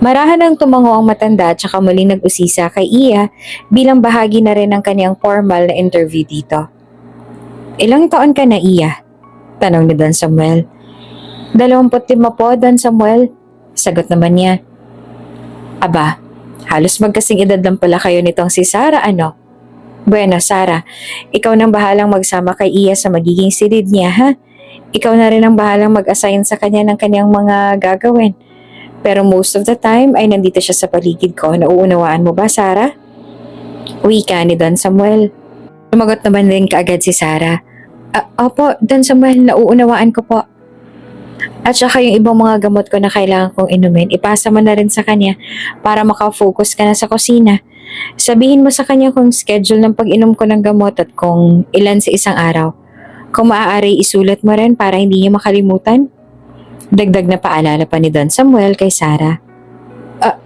[SPEAKER 2] Marahan ang tumango ang matanda at saka muling nag-usisa kay Iya bilang bahagi na rin ng kanyang formal na interview dito. Ilang taon ka na, Iya? Tanong ni Don Samuel. 25 po, Don Samuel. Sagot naman niya. Aba, halos magkasing edad lang pala kayo nitong si Sarah, ano? Bueno, Sarah, ikaw nang bahalang magsama kay Iya sa magiging silid niya, ha? Ikaw na rin ang bahalang mag-assign sa kanya ng kanyang mga gagawin. Pero most of the time ay nandito siya sa paligid ko. Nauunawaan mo ba, Sarah? Wika ni Don Samuel. Sumagot naman din kaagad si Sarah. Opo, Don Samuel, nauunawaan ko po. At saka yung ibang mga gamot ko na kailangan kong inumin, ipasa mo na rin sa kanya para makafocus ka na sa kusina. Sabihin mo sa kanya kung schedule ng pag-inom ko ng gamot at kung ilan sa isang araw. Kung maaari, isulat mo rin para hindi niya makalimutan. Dagdag na paalala pa ni Don Samuel kay Sarah.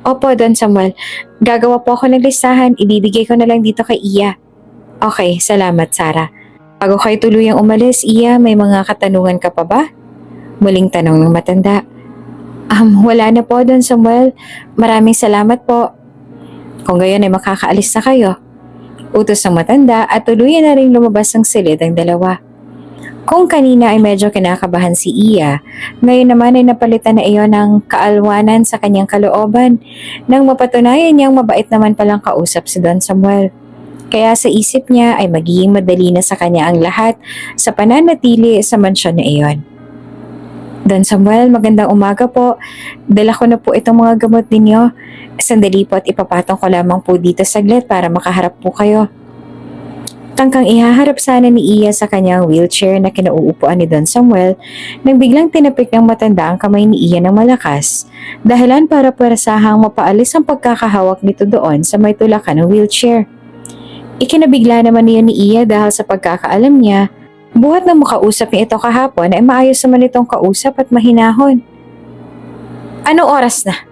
[SPEAKER 2] Opo, Don Samuel. Gagawa po ako ng listahan. Ibibigay ko na lang dito kay Iya. Okay, salamat, Sarah. Bago kayo tuluyang umalis, Iya, may mga katanungan ka pa ba? Muling tanong ng matanda. Wala na po, Don Samuel. Maraming salamat po. Kung gayon ay makakaalis na kayo. Utos ng matanda at tuluyan na rin lumabas ng silid ang dalawa. Kung kanina ay medyo kinakabahan si Iya, ngayon naman ay napalitan na iyon ng kaalwanan sa kanyang kalooban nang mapatunayan niyang mabait naman palang kausap si Don Samuel. Kaya sa isip niya ay magiging madali na sa kanya ang lahat sa pananatili sa mansyon na iyon. Don Samuel, magandang umaga po. Dala ko na po itong mga gamot ninyo. Sandali po at ipapatong ko lamang po dito saglit para makaharap po kayo. Tangkang ihaharap sana ni Iya sa kanyang wheelchair na kinauupuan ni Don Samuel nang biglang tinapik ng matanda ang kamay ni Iya ng malakas, dahilan para puwersahang mapaalis ang pagkakahawak nito doon sa may tulakan ng wheelchair. Ikinabigla naman niya ni Iya dahil sa pagkakaalam niya, buhat na makausap niya ito kahapon ay maayos naman itong kausap at mahinahon. Anong oras na?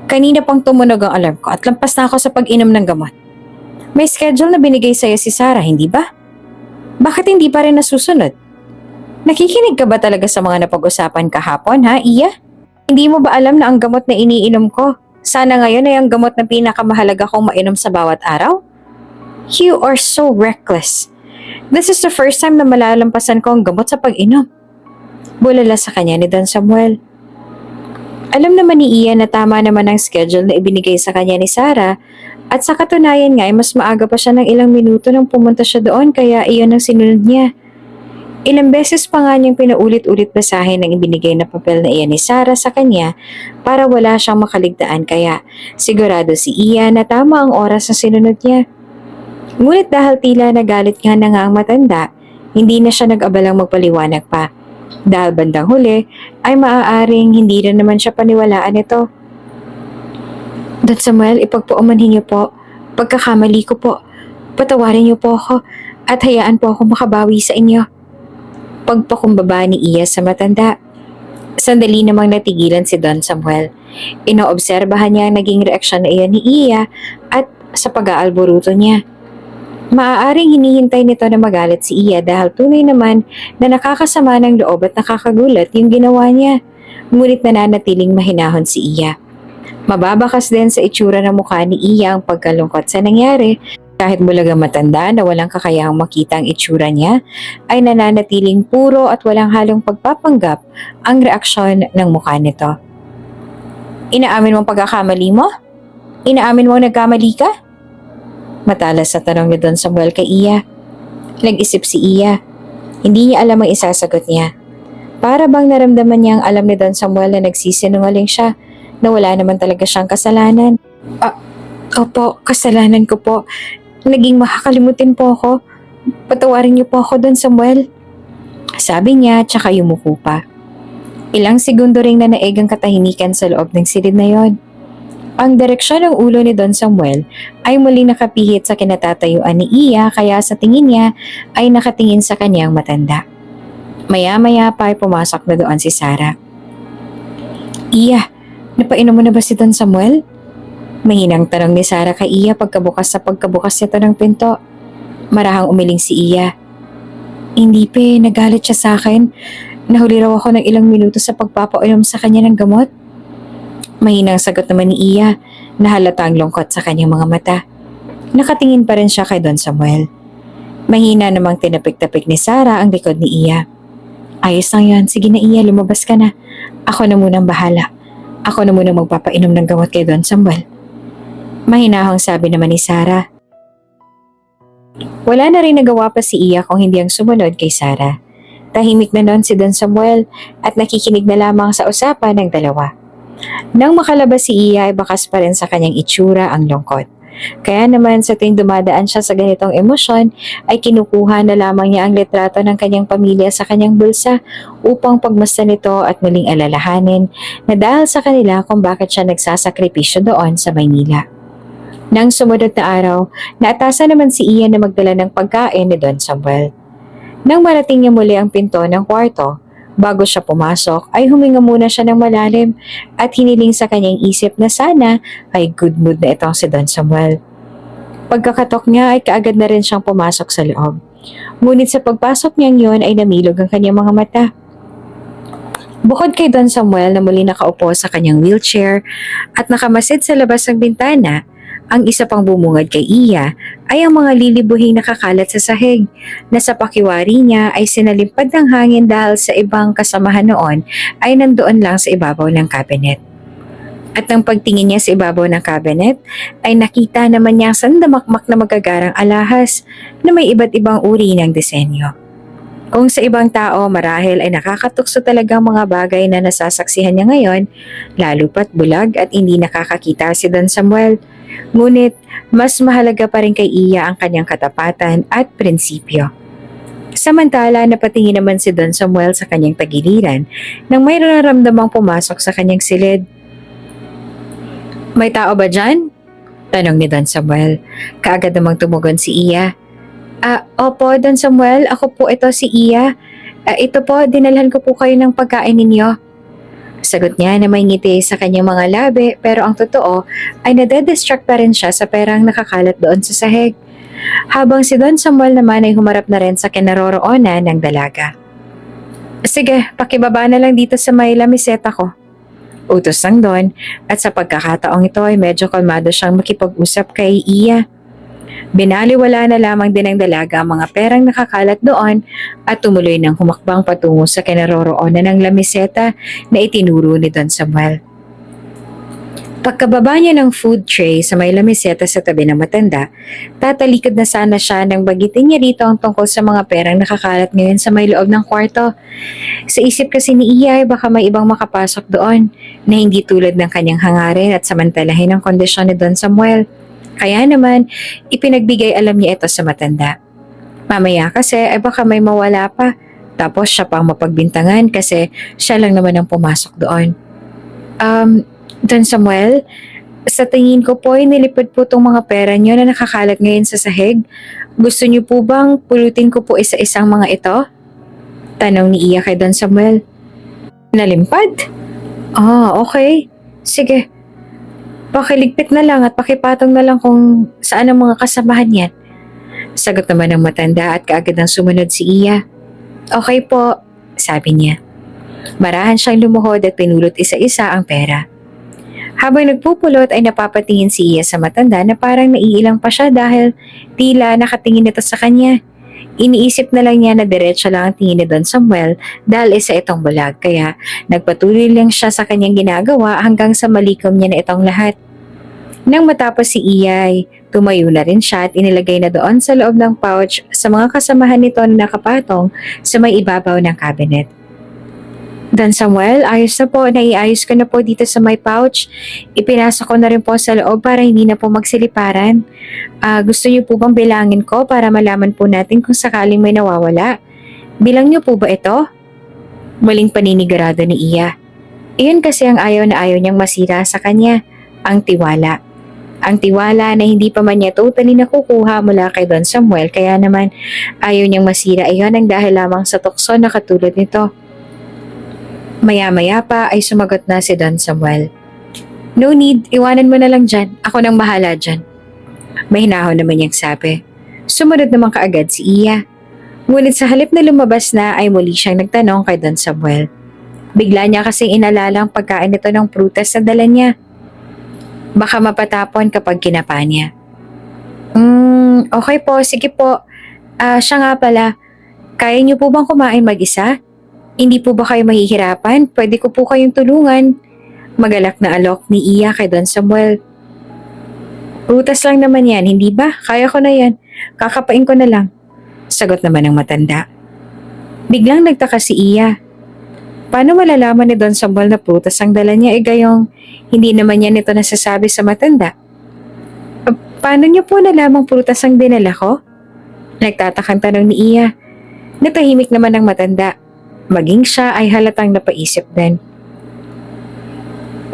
[SPEAKER 2] Kanina pang tumunog ang alarm ko at lampas na ako sa pag-inom ng gamot. May schedule na binigay sa'yo si Sarah, hindi ba? Bakit hindi pa rin nasusunod? Nakikinig ka ba talaga sa mga napag-usapan kahapon, ha, Iya? Hindi mo ba alam na ang gamot na iniinom ko, sana ngayon ay ang gamot na pinakamahalaga kong mainom sa bawat araw? You are so reckless. This is the first time na malalampasan ko ang gamot sa pag-inom. Bulala sa kanya ni Don Samuel. Alam naman ni Iya na tama naman ang schedule na ibinigay sa kanya ni Sarah. At sa katunayan nga ay mas maaga pa siya ng ilang minuto nang pumunta siya doon kaya iyon ang sinunod niya. Ilang beses pa nga niyang pinaulit-ulit basahin ang ibinigay na papel na iyan ni Sarah sa kanya para wala siyang makaligtaan kaya sigurado si Iya na tama ang oras na sinunod niya. Ngunit dahil tila nagalit nga na nga ang matanda, hindi na siya nag-abalang magpaliwanag pa. Dahil bandang huli ay maaaring hindi na naman siya paniwalaan ito. Don Samuel, ipagpaumanhin niyo po. Pagkakamali ko po. Patawarin niyo po ako at hayaan po ako makabawi sa inyo. Pagpakumbaba ni Iya sa matanda. Sandali namang natigilan si Don Samuel. Inoobserbahan niya ang naging reaksyon na iyon ni Iya at sa pag-aalboruto niya. Maaaring hinihintay nito na magalit si Iya dahil tunay naman na nakakasama ng loob at nakakagulat yung ginawa niya. Ngunit nananatiling mahinahon si Iya. Mababakas din sa itsura ng mukha ni Iya ang pagkalungkot sa nangyari. Kahit bulagang matanda na walang kakayahang makita ang itsura niya, ay nananatiling puro at walang halong pagpapanggap ang reaksyon ng mukha nito. Inaamin mong pagkakamali mo? Inaamin mong nagkamali ka? Matalas sa tanong ni Don Samuel kay Iya. Nag-isip si Iya. Hindi niya alam ang isasagot niya. Para bang naramdaman niya ang alam ni Don Samuel na nagsisinungaling siya, na wala naman talaga siyang kasalanan. Opo, kasalanan ko po. Naging makakalimutin po ako. Patawarin niyo po ako, Don Samuel. Sabi niya, tsaka yumuko pa. Ilang segundo ring nanaig ang katahimikan sa loob ng silid na yon. Ang direksyon ng ulo ni Don Samuel ay muling nakapihit sa kinatatayuan ni Iya, kaya sa tingin niya ay nakatingin sa kanyang matanda. Maya-maya pa ay pumasok na doon si Sarah. Iya, napainom mo na ba si Don Samuel? Mahinang tanong ni Sarah kay Iya pagkabukas nito ng pinto. Marahang umiling si Iya. Hindi pe, nagalit siya sa akin. Nahuli raw ako ng ilang minuto sa pagpapainom sa kanya ng gamot. Mahinang sagot naman ni Iya, na halata ang lungkot sa kanyang mga mata. Nakatingin pa rin siya kay Don Samuel. Mahina namang tinapik-tapik ni Sarah ang likod ni Iya. Ayos lang yan, sige na Iya, lumabas ka na. Ako na munang bahala. Ako na munang magpapainom ng gamot kay Don Samuel. Mahinahong sabi naman ni Sarah. Wala na rin nagawa pa si Iya kung hindi ang sumunod kay Sarah. Tahimik na noon si Don Samuel at nakikinig na lamang sa usapan ng dalawa. Nang makalabas si Iya ay bakas pa rin sa kanyang itsura ang lungkot. Kaya naman sa tuwing dumadaan siya sa ganitong emosyon ay kinukuha na lamang niya ang litrato ng kanyang pamilya sa kanyang bulsa upang pagmasdan nito at muling alalahanin na dahil sa kanila kung bakit siya nagsasakripisyo doon sa Maynila. Nang sumunod na araw, naatasan naman si Iya na magdala ng pagkain ni Don Samuel. Nang marating niya muli ang pinto ng kwarto, bago siya pumasok ay huminga muna siya ng malalim at hiniling sa kanyang isip na sana ay good mood na itong si Don Samuel. Pagkakatok niya ay kaagad na rin siyang pumasok sa loob. Ngunit sa pagpasok niyang yun ay namilog ang kanyang mga mata. Bukod kay Don Samuel na muli nakaupo sa kanyang wheelchair at nakamasid sa labas ng bintana, ang isa pang bumungad kay Iya ay ang mga lilibuhing nakakalat sa sahig na sa pakiwari niya ay sinalimpad ng hangin dahil sa ibang kasamahan noon ay nandoon lang sa ibabaw ng cabinet. At nang pagtingin niya sa ibabaw ng cabinet ay nakita naman niya ang sandamakmak na magagarang alahas na may iba't ibang uri ng disenyo. Kung sa ibang tao marahil ay nakakatukso talagang mga bagay na nasasaksihan niya ngayon, lalo pat bulag at hindi nakakakita si Don Samuel. Ngunit mas mahalaga pa rin kay Iya ang kanyang katapatan at prinsipyo. Samantala napatingin naman si Don Samuel sa kanyang tagiliran nang may nararamdamang pumasok sa kanyang silid. May tao ba dyan? Tanong ni Don Samuel. Kaagad namang tumugon si Iya. Opo, Don Samuel, ako po ito si Iya. Ito po, dinalhan ko po kayo ng pagkain ninyo. Sagot niya na may ngiti sa kanyang mga labi pero ang totoo ay nade-distract pa rin siya sa perang nakakalat doon sa sahig. Habang si Don Samuel naman ay humarap na rin sa kinaroroonan ng dalaga. Sige, pakibaba na lang dito sa may lamiseta ko. Utos ng Don at sa pagkakataong ito ay medyo kalmado siyang makipag-usap kay Iya. Binaliwala na lamang din ng dalaga ang mga perang nakakalat doon at tumuloy ng humakbang patungo sa kinaroroonan ng lamiseta na itinuro ni Don Samuel. Pagkababa niya ng food tray sa may lamiseta sa tabi ng matanda, tatalikod na sana siya nang bagitin niya rito ang tungkol sa mga perang nakakalat ngayon sa may loob ng kwarto. Sa isip kasi ni Iya ay baka may ibang makapasok doon na hindi tulad ng kanyang hangarin at samantalahin ang kondisyon ni Don Samuel. Kaya naman, ipinagbigay alam niya ito sa matanda. Mamaya kasi ay baka may mawala pa. Tapos siya pang mapagbintangan kasi siya lang naman ang pumasok doon. Don Samuel, sa tingin ko po ay nilipad po itong mga pera niyo na nakakalat ngayon sa sahig. Gusto niyo po bang pulutin ko po isa-isang mga ito? Tanong ni Iya kay Don Samuel. Nalimpad? Okay. Sige. Pakiligpit na lang at pakipatong na lang kung saan ang mga kasamahan yan. Sagot naman ng matanda at kaagad ang sumunod si Iya. Okay po, sabi niya. Marahan siyang lumuhod at pinulot isa-isa ang pera. Habang nagpupulot ay napapatingin si Iya sa matanda na parang naiilang pa siya dahil tila nakatingin ito sa kanya. Iniisip na lang niya na diretso lang ang tingin ni Don Samuel dahil isa itong bulag kaya nagpatuloy lang siya sa kanyang ginagawa hanggang sa malikom niya na itong lahat. Nang matapos si Iyay, tumayo na rin siya at inilagay na doon sa loob ng pouch sa mga kasamahan nito na nakapatong sa may ibabaw ng cabinet. Don Samuel, ayos na po, naiayos ko na po dito sa may pouch. Ipinasa ko na rin po sa loob para hindi na po magsiliparan. Gusto niyo po bang bilangin ko para malaman po natin kung sakaling may nawawala? Bilang niyo po ba ito? Muling paninigurado ni Iya. Iyon kasi ang ayaw na ayaw niyang masira sa kanya, ang tiwala. Ang tiwala na hindi pa man niya totally nakukuha mula kay Don Samuel, kaya naman ayaw niyang masira iyon ang dahil lamang sa tukso na katulad nito. Maya-maya pa ay sumagot na si Don Samuel. No need, iwanan mo na lang dyan. Ako nang bahala dyan. Mahinahon naman niyang sabi. Sumunod naman kaagad si Iya. Ngunit sa halip na lumabas na ay muli siyang nagtanong kay Don Samuel. Bigla niya kasing inalala ang pagkain nito ng prutas na dala niya. Baka mapatapon kapag kinapa niya. Okay po, sige po. Siya nga pala, kaya niyo po bang kumain mag-isa? Hindi po ba kayo mahihirapan? Pwede ko po kayong tulungan. Magalak na alok ni Iya kay Don Samuel. Prutas lang naman yan, hindi ba? Kaya ko na yan. Kakapain ko na lang. Sagot naman ng matanda. Biglang nagtaka si Iya. Paano malalaman ni Don Samuel na prutas ang dala niya gayong hindi naman niya nito nasasabi sa matanda? Paano niyo po nalamang prutas ang dinala ko? Nagtatakang tanong ni Iya. Natahimik naman ng matanda. Maging siya ay halatang napaisip din.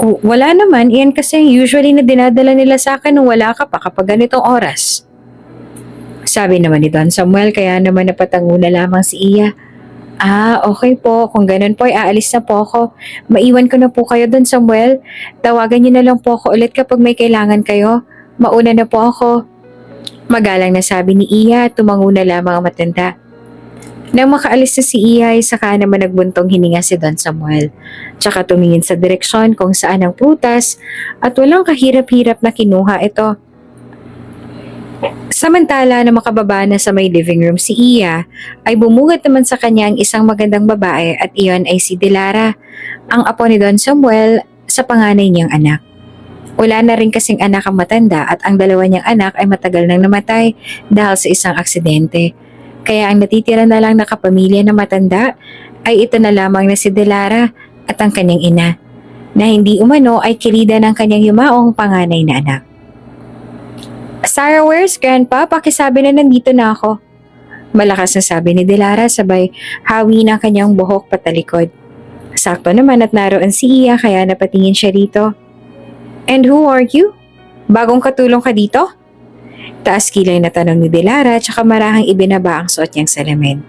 [SPEAKER 2] Wala naman, iyan kasi usually na dinadala nila sa akin nung wala ka pa kapag ganitong oras. Sabi naman ni Don Samuel, kaya naman napatango na lamang si Iya. Okay po, kung ganun po ay aalis na po ako. Maiwan ko na po kayo Don Samuel. Tawagan niyo na lang po ako ulit kapag may kailangan kayo. Mauna na po ako. Magalang na sabi ni Iya, tumango na lamang ang matanda. Nang makaalis na si Iya, saka naman nagbuntong hininga si Don Samuel. Tsaka tumingin sa direksyon kung saan ang prutas at walang kahirap-hirap na kinuha ito. Samantala na makababa na sa may living room si Iya, ay bumugat naman sa kanya ang isang magandang babae at iyon ay si Delara, ang apo ni Don Samuel sa panganay niyang anak. Wala na rin kasing anak ang matanda at ang dalawa niyang anak ay matagal nang namatay dahil sa isang aksidente. Kaya ang natitira na lang na kapamilya na matanda ay ito na lamang na si Delara at ang kanyang ina, na hindi umano ay kilida ng kanyang yumaong panganay na anak. Sarah, where's Grandpa? Pakisabi na nandito na ako. Malakas na sabi ni Delara sabay hawi ng kanyang buhok patalikod. Sakto naman at naroon si Iya kaya napatingin siya rito. And who are you? Bagong katulong ka dito? Taas kilay na tanong ni Delara tsaka marahang ibinaba ang suot niyang salamin.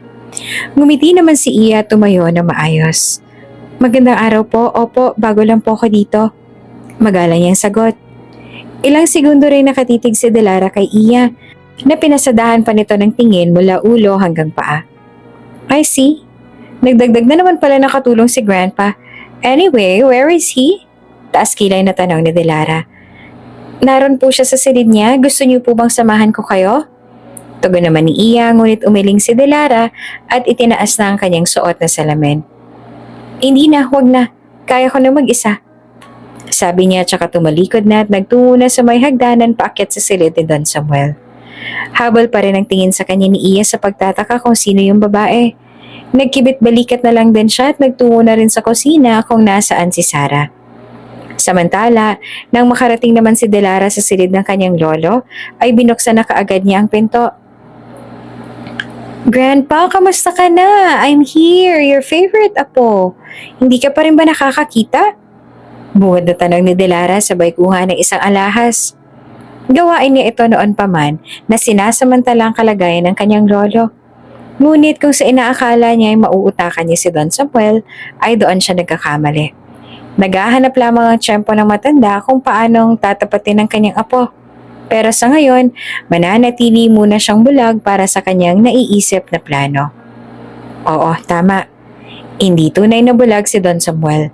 [SPEAKER 2] Ngumiti naman si Iya at tumayo na maayos. Magandang araw po, opo, bago lang po ako dito. Magalang niyang sagot. Ilang segundo rin nakatitig si Delara kay Iya na pinasadahan pa nito ng tingin mula ulo hanggang paa. I see. Nagdagdag na naman pala nakatulong si Grandpa. Anyway, where is he? Taas kilay na tanong ni Delara. Naroon po siya sa silid niya. Gusto niyo po bang samahan ko kayo? Tugon naman ni Iya, ngunit umiling si Delara at itinaas na ang kanyang suot na salamin. Hindi na, huwag na. Kaya ko na mag-isa. Sabi niya tsaka tumalikod na at nagtungo na sa may hagdanan paakyat sa silid ni Don Samuel. Habol pa rin ang tingin sa kanya ni Iya sa pagtataka kung sino yung babae. Nagkibit balikat na lang din siya at nagtungo na rin sa kusina kung nasaan si Sarah. Samantala, nang makarating naman si Delara sa silid ng kanyang lolo, ay binuksan na kaagad niya ang pinto. Grandpa, kamusta ka na? I'm here, your favorite apo. Hindi ka pa rin ba nakakakita? Bungad na tanong ni Delara sabay kuha ng isang alahas. Gawain niya ito noon pa man na sinasamantala ang kalagayan ng kanyang lolo. Ngunit kung sa inaakala niya ay mauutakan niya si Don Samuel, ay doon siya nagkakamali. Naghahanap lamang ang tiyempo ng matanda kung paanong tatapatin ang kanyang apo. Pero sa ngayon, mananatili muna siyang bulag para sa kanyang naiisip na plano. Oo, tama. Hindi tunay na bulag si Don Samuel.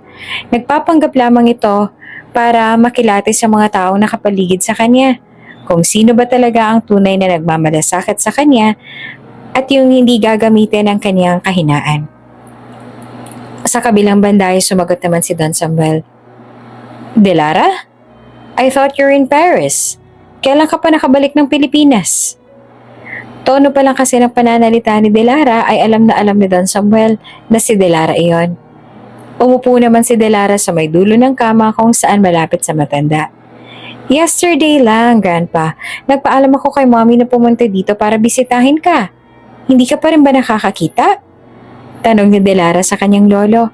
[SPEAKER 2] Nagpapanggap lamang ito para makilati sa mga taong nakapaligid sa kanya. Kung sino ba talaga ang tunay na nagmamalasakit sa kanya at yung hindi gagamitin ang kanyang kahinaan. Sa kabilang banda ay sumagot naman si Don Samuel. Delara? I thought you're in Paris. Kailan ka pa nakabalik ng Pilipinas? Tono pa lang kasi ng pananalita ni Delara ay alam na alam ni Don Samuel na si Delara iyon. Umupo naman si Delara sa may dulo ng kama kung saan malapit sa matanda. Yesterday lang, Grandpa. Nagpaalam ako kay Mommy na pumunta dito para bisitahin ka. Hindi ka pa rin ba nakakakita? Tanong ni Delara sa kanyang lolo.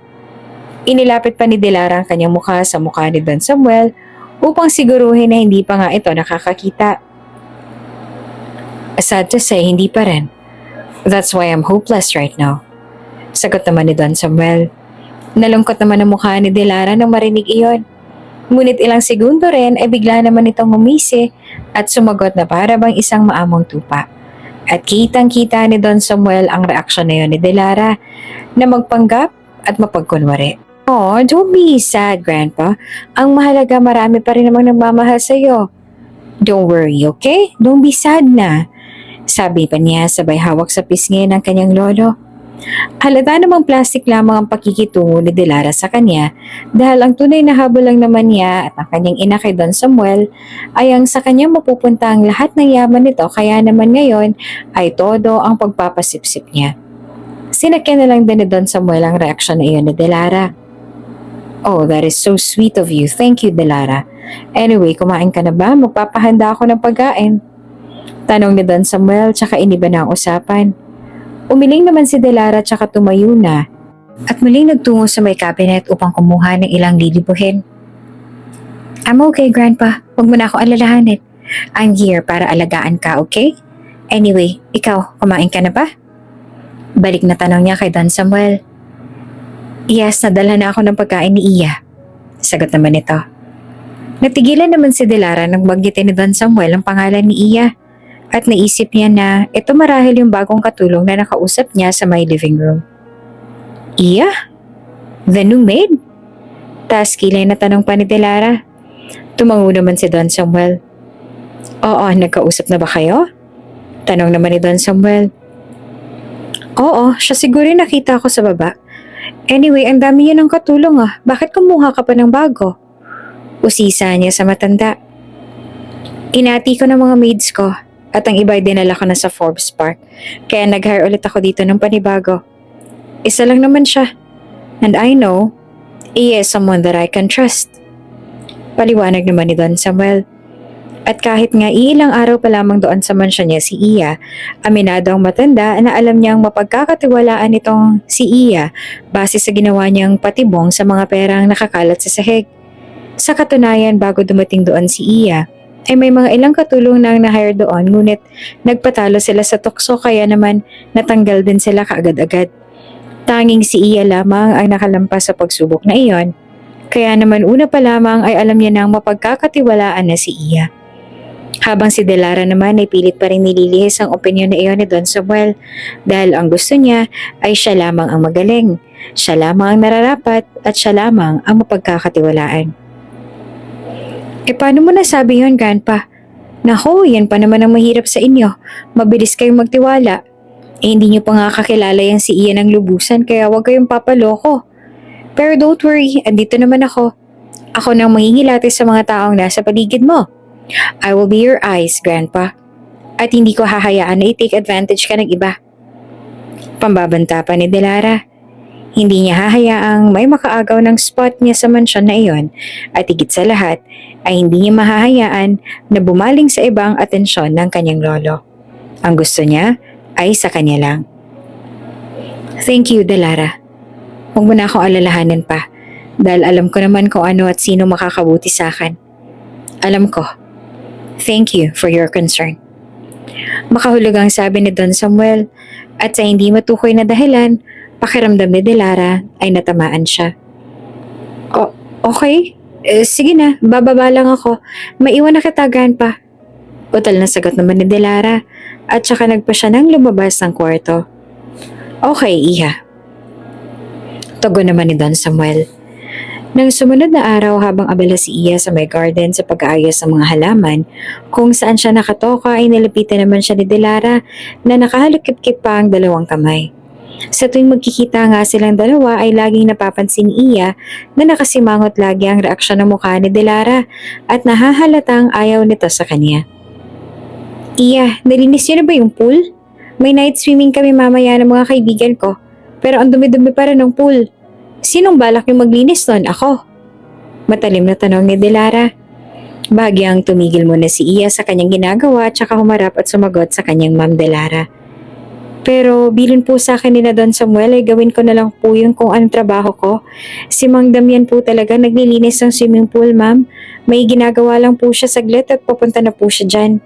[SPEAKER 2] Inilapit pa ni Delara ang kanyang mukha sa mukha ni Don Samuel upang siguruhin na hindi pa nga ito nakakakita. Sad to say, hindi pa rin. That's why I'm hopeless right now. Sagot naman ni Don Samuel. Nalungkot naman ang mukha ni Delara nang marinig iyon. Ngunit ilang segundo rin ay bigla naman itong umisi at sumagot na para bang isang maamong tupa. At kitang-kita ni Don Samuel ang reaksyon na yun ni Delara na magpanggap at mapagkunwari. Oh, don't be sad, Grandpa. Ang mahalaga, marami pa rin namang nagmamahal sa'yo. Don't worry, okay? Don't be sad na. Sabi pa niya sabay hawak sa pisngi ng kanyang lolo. Halata namang plastic lamang ang pakikitungo ni Delara sa kanya dahil ang tunay na habol lang naman niya at ang kanyang ina kay Don Samuel ay ang sa kanya mapupunta ang lahat ng yaman nito kaya naman ngayon ay todo ang pagpapasipsip niya. Sinakyan na lang din ni Don Samuel ang reaksyon na iyon ni Delara. Oh, that is so sweet of you. Thank you, Delara. Anyway, kumain ka na ba? Magpapahanda ako ng pagkain. Tanong ni Don Samuel tsaka iniba na ang usapan. Umiling naman si Delara tsaka tumayo na at muling nagtungo sa may cabinet upang kumuha ng ilang lilibuhin. I'm okay, Grandpa. Huwag mo na ako alalahanin. I'm here para alagaan ka, okay? Anyway, ikaw, kumain ka na ba? Balik na tanong niya kay Don Samuel. Yes, nadala na ako ng pagkain ni Iya. Sagot naman ito. Natigilan naman si Delara nang banggitin ni Don Samuel ang pangalan ni Iya. At naisip niya na ito marahil yung bagong katulong na nakausap niya sa my living room. Iya? The new maid? Taas kilay na tanong pa ni Delara. Tumango naman si Don Samuel. Oo, nagkausap na ba kayo? Tanong naman ni Don Samuel. Oo, siya siguro nakita ko sa baba. Anyway, ang dami niya ng katulong ah. Bakit kumuha ka pa ng bago? Usisa niya sa matanda. Inati ko ng mga maids ko. At ang iba ay dinala ko na sa Forbes Park. Kaya nag-hire ulit ako dito ng panibago. Isa lang naman siya. And I know, he is someone that I can trust. Paliwanag naman ni Don Samuel. At kahit nga ilang araw pa lamang doon sa mansyon niya si Iya, aminado ang matanda na alam niyang mapagkakatiwalaan itong si Iya base sa ginawa niyang patibong sa mga perang nakakalat sa sahig. Sa katunayan, bago dumating doon si Iya, ay may mga ilang katulong na na-hire doon ngunit nagpatalo sila sa tukso kaya naman natanggal din sila kaagad-agad. Tanging si Iya lamang ang nakalampas sa pagsubok na iyon, kaya naman una pa lamang ay alam niya nang mapagkakatiwalaan na si Iya. Habang si Delara naman ay pilit pa rin nililihis ang opinyon na iyon ni Don Samuel dahil ang gusto niya ay siya lamang ang magaling, siya lamang ang nararapat at siya lamang ang mapagkakatiwalaan. Paano mo nasabi yun, Grandpa? Naku, yan pa naman ang mahirap sa inyo. Mabilis kayong magtiwala. Hindi niyo pa nga kakilala yan si Ian ng lubusan kaya huwag kayong papaloko. Pero don't worry, andito naman ako. Ako nang manghihilati sa mga taong nasa paligid mo. I will be your eyes, Grandpa. At hindi ko hahayaan na i-take advantage ka ng iba. Pambabanta pa ni Delara. Hindi niya hahayaang may makaagaw ng spot niya sa mansyon na iyon at higit sa lahat ay hindi niya mahahayaan na bumaling sa ibang atensyon ng kanyang lolo. Ang gusto niya ay sa kanya lang. Thank you, Delara. Huwag mo na akong alalahanin pa dahil alam ko naman kung ano at sino makakabuti sa akin. Alam ko. Thank you for your concern. Makahulugang sabi ni Don Samuel at sa hindi matukoy na dahilan, pakiramdam ni Delara ay natamaan siya. Oh, okay. Sige na, bababa lang ako. Maiwan na kita, Grandpa. Utal na sagot naman ni Delara at saka nagpa siya nang lumabas ng kwarto. Okay, Iha. Tugon naman ni Don Samuel. Nang sumunod na araw habang abala si Iya sa may garden sa pag-aayos ng mga halaman, kung saan siya nakatoka ay nilapitan naman siya ni Delara na nakahalikip-kip pa ang dalawang kamay. Sa tuwing magkikita nga silang dalawa ay laging napapansin ni Iya na nakasimangot lagi ang reaksyon ng mukha ni Delara at nahahalatang ayaw nito sa kanya. Iya, nalinis niyo na ba yung pool? May night swimming kami mamaya ng mga kaibigan ko, pero ang dumi-dumi pa rin ng pool. Sinong balak yung maglinis nun? Ako. Matalim na tanong ni Delara. Bahagyang tumigil muna si Iya sa kanyang ginagawa at saka humarap at sumagot sa kanyang Ma'am Delara. Pero bilin po sa akin ni na Don Samuel ay gawin ko na lang po yung kung anong trabaho ko. Si Mang Damian po talaga naglilinis ng swimming pool, ma'am. May ginagawa lang po siya saglit at papunta na po siya dyan.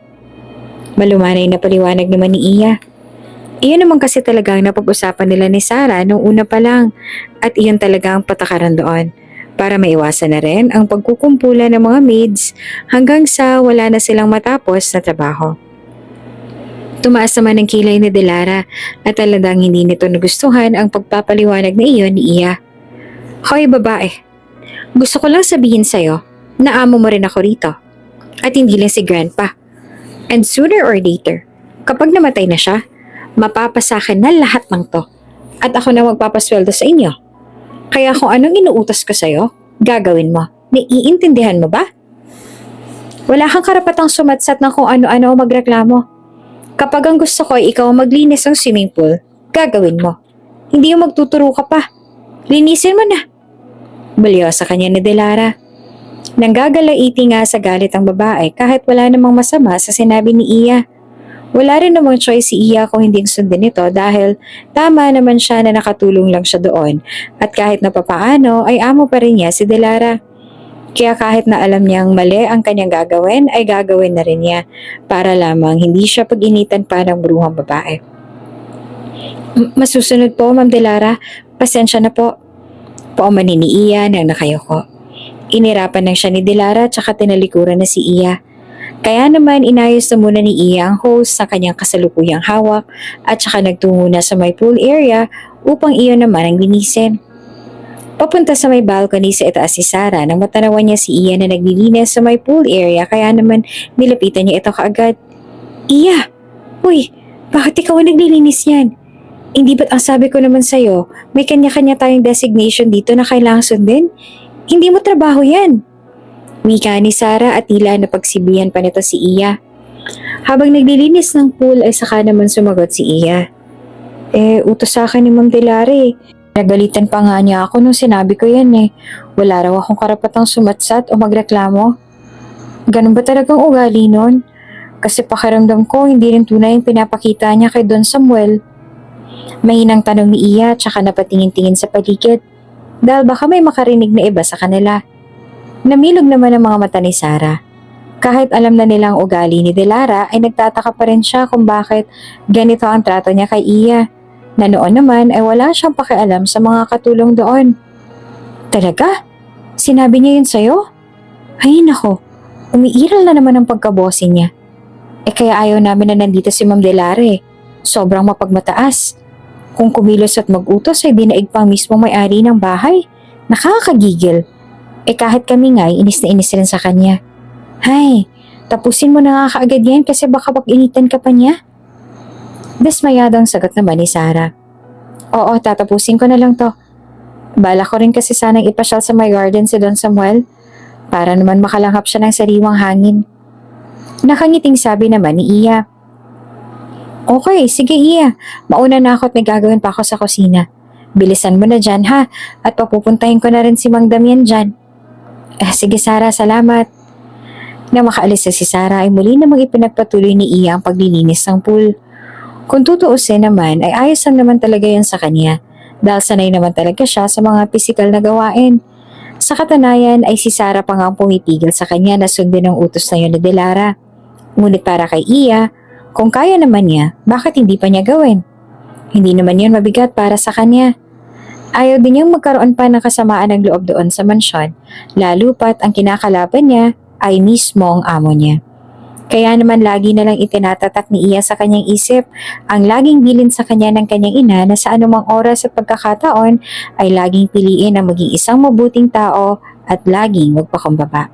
[SPEAKER 2] Malumanay na paliwanag naman ni Iya. Iyon naman kasi talaga ang napag-usapan nila ni Sarah nung una pa lang at iyon talaga ang patakaran doon para maiwasan na rin ang pagkukumpulan ng mga maids hanggang sa wala na silang matapos na trabaho. Tumaas naman ang kilay ni Delara at talagang hindi nito nagustuhan ang pagpapaliwanag na iyon ni Iya. Hoy babae, gusto ko lang sabihin sa'yo na amo mo rin ako rito at hindi lang si Grandpa. And sooner or later, kapag namatay na siya, mapapasakin na lahat ng to at ako na magpapasweldo sa inyo. Kaya kung anong inuutos ko sa'yo, gagawin mo. Naiintindihan mo ba? Wala kang karapatang sumatsat ng kung ano-ano o magreklamo. Kapag ang gusto ko ay ikaw ang maglinis ng swimming pool, gagawin mo. Hindi yung magtuturo ka pa. Linisin mo na. Baliw sa kanya ni Delara. Nanggagalaiti nga sa galit ang babae kahit wala namang masama sa sinabi ni Iya. Wala rin namang choice si Iya kung hindi sundin ito dahil tama naman siya na nakatulong lang siya doon at kahit na papaano ay amo pa rin niya si Delara. Kaya kahit na alam niyang mali ang kanyang gagawin, ay gagawin na rin niya para lamang hindi siya pag-initan pa ng bruhang babae. Masusunod po, Ma'am Delara. Pasensya na po. Paumanin ni Iya nang nakayoko. Inirapan lang siya ni Delara tsaka tinalikuran na si Iya. Kaya naman inayos na muna ni Iya ang hose sa kanyang kasalukuyang hawak at tsaka nagtungo na sa may pool area upang iyon naman ang linisin. Papunta sa may balcony sa itaas si Sarah nang matanawan niya si Iya na naglilinis sa may pool area kaya naman nilapitan niya ito kaagad. Iya! Uy! Bakit ikaw ang naglilinis yan? Hindi ba't ang sabi ko naman sa'yo, may kanya-kanya tayong designation dito na kailangang sundin? Hindi mo trabaho yan! Wika ni Sarah at tila napagsibihan pa nito si Iya. Habang naglilinis ng pool ay saka naman sumagot si Iya. Utos sa akin ni Ma'am Delare. Nagalitan pa nga niya ako nung sinabi ko yan eh. Wala raw akong karapatang sumatsat o magreklamo. Ganun ba talagang ugali nun? Kasi pakiramdam ko hindi rin tunay yung pinapakita niya kay Don Samuel. Mahinang tanong ni Iya tsaka napatingin-tingin sa paligid. Dahil baka may makarinig na iba sa kanila. Namilog naman ang mga mata ni Sarah. Kahit alam na nilang ugali ni Delara ay nagtataka pa rin siya kung bakit ganito ang trato niya kay Iya. Na noon naman ay wala siyang pakialam sa mga katulong doon. Talaga? Sinabi niya yun sa'yo? Ay nako, umiiral na naman ang pagkabosi niya. Kaya ayaw namin na nandito si Ma'am Delare. Sobrang mapagmataas. Kung kumilos at mag-utos ay dinaig pang mismo may-ari ng bahay. Nakakagigil. Kahit kami nga inis na inis rin sa kanya. Hay, tapusin mo na nga kaagad yan kasi baka pag-initan ka pa niya. Desmayadong sagot naman ni Sarah. Oo, tatapusin ko na lang to. Bala ko rin kasi sanang ipasyal sa my garden si Don Samuel para naman makalanghap siya ng sariwang hangin. Nakangiting sabi naman ni Iya. Okay, sige Iya. Mauna na ako at may gagawin pa ako sa kusina. Bilisan mo na dyan ha at papupuntahin ko na rin si Mang Damian dyan. Sige Sarah, salamat. Nang makaalis na si Sarah ay muli namang ipinagpatuloy ni Iya ang paglilinis ng pool. Kung tutuusin naman ay ayos lang naman talaga yan sa kanya dahil sanay naman talaga siya sa mga pisikal na gawain. Sa katanayan ay si Sarah pa nga ang pumipigil sa kanya na sundin ang utos na yun ni Delara. Ngunit para kay Iya, kung kaya naman niya, bakit hindi pa niya gawin? Hindi naman yun mabigat para sa kanya. Ayaw din niyang magkaroon pa ng kasamaan ng loob doon sa mansyon, lalo pat ang kinakalaban niya ay mismo ang amo niya. Kaya naman lagi na lang itinatatak ni Iya sa kanyang isip ang laging bilin sa kanya ng kanyang ina na sa anumang oras at pagkakataon ay laging piliin ang maging isang mabuting tao at laging magpakumbaba.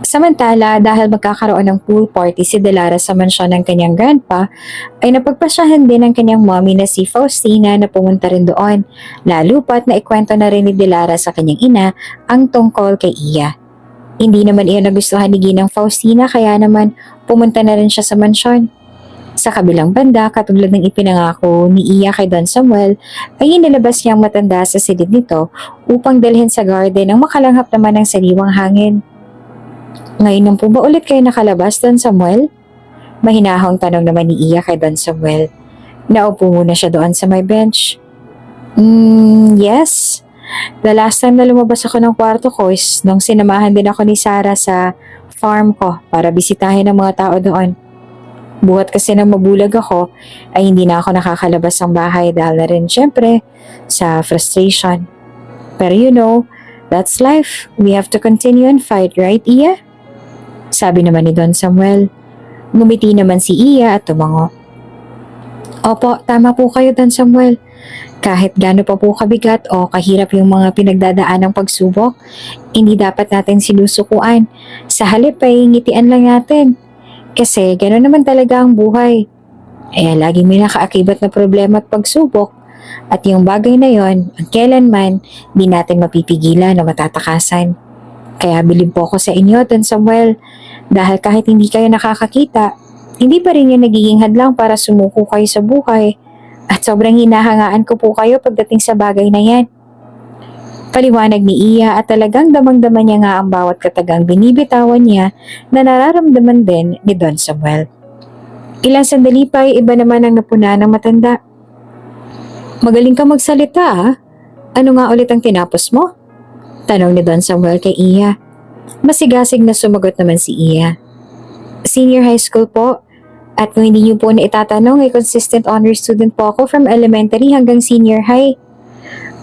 [SPEAKER 2] Samantala, dahil magkakaroon ng pool party si Delara sa mansyon ng kanyang grandpa, ay napagpasyahan din ng kanyang mommy na si Faustina na pumunta rin doon, lalo pat na ikwento na rin ni Delara sa kanyang ina ang tungkol kay Iya. Hindi naman iyon nagustuhan ni Ginang Faustina kaya naman pumunta na rin siya sa mansyon. Sa kabilang banda, katulad ng ipinangako ni Iya kay Don Samuel, ay inilabas niyang matanda sa silid nito upang dalhin sa garden ang makalanghap naman ng sariwang hangin. Ngayon nang po ba ulit kayo nakalabas, Don Samuel? Mahinahong tanong naman ni Iya kay Don Samuel. Naupo muna siya doon sa may bench. Yes. The last time na lumabas ako ng kwarto ko is nung sinamahan din ako ni Sarah sa farm ko para bisitahin ang mga tao doon. Buhat kasi nang mabulag ako, ay hindi na ako nakakalabas ng bahay dahil na rin syempre sa frustration. Pero you know, that's life. We have to continue and fight, right, Iya? Sabi naman ni Don Samuel. Ngumiti naman si Iya at tumango. Opo, tama po kayo, Don Samuel. Kahit gaano pa po kabigat o kahirap yung mga pinagdadaan ng pagsubok, hindi dapat natin sinusukuan. Sa halip ay ngitian lang natin. Kasi gano'n naman talaga ang buhay. Laging may nakaakibat na problema at pagsubok. At yung bagay na yon, ang kailanman, di natin mapipigilan o matatakasan. Kaya bilib po ako sa inyo, Don Samuel. Dahil kahit hindi kayo nakakakita, hindi pa rin yan nagiging hadlang para sumuko kayo sa buhay. At sobrang hinahangaan ko po kayo pagdating sa bagay na yan. Paliwanag ni Iya at talagang damang-dama niya nga ang bawat katagang binibitawan niya na nararamdaman din ni Don Samuel. Ilang sandali pa ay iba naman ang napuna ng matanda. Magaling ka magsalita ha? Ano nga ulit ang tinapos mo? Tanong ni Don Samuel kay Iya. Masigasig na sumagot naman si Iya. Senior high school po. At kung hindi niyo po na itatanong ay consistent honor student po ako from elementary hanggang senior high.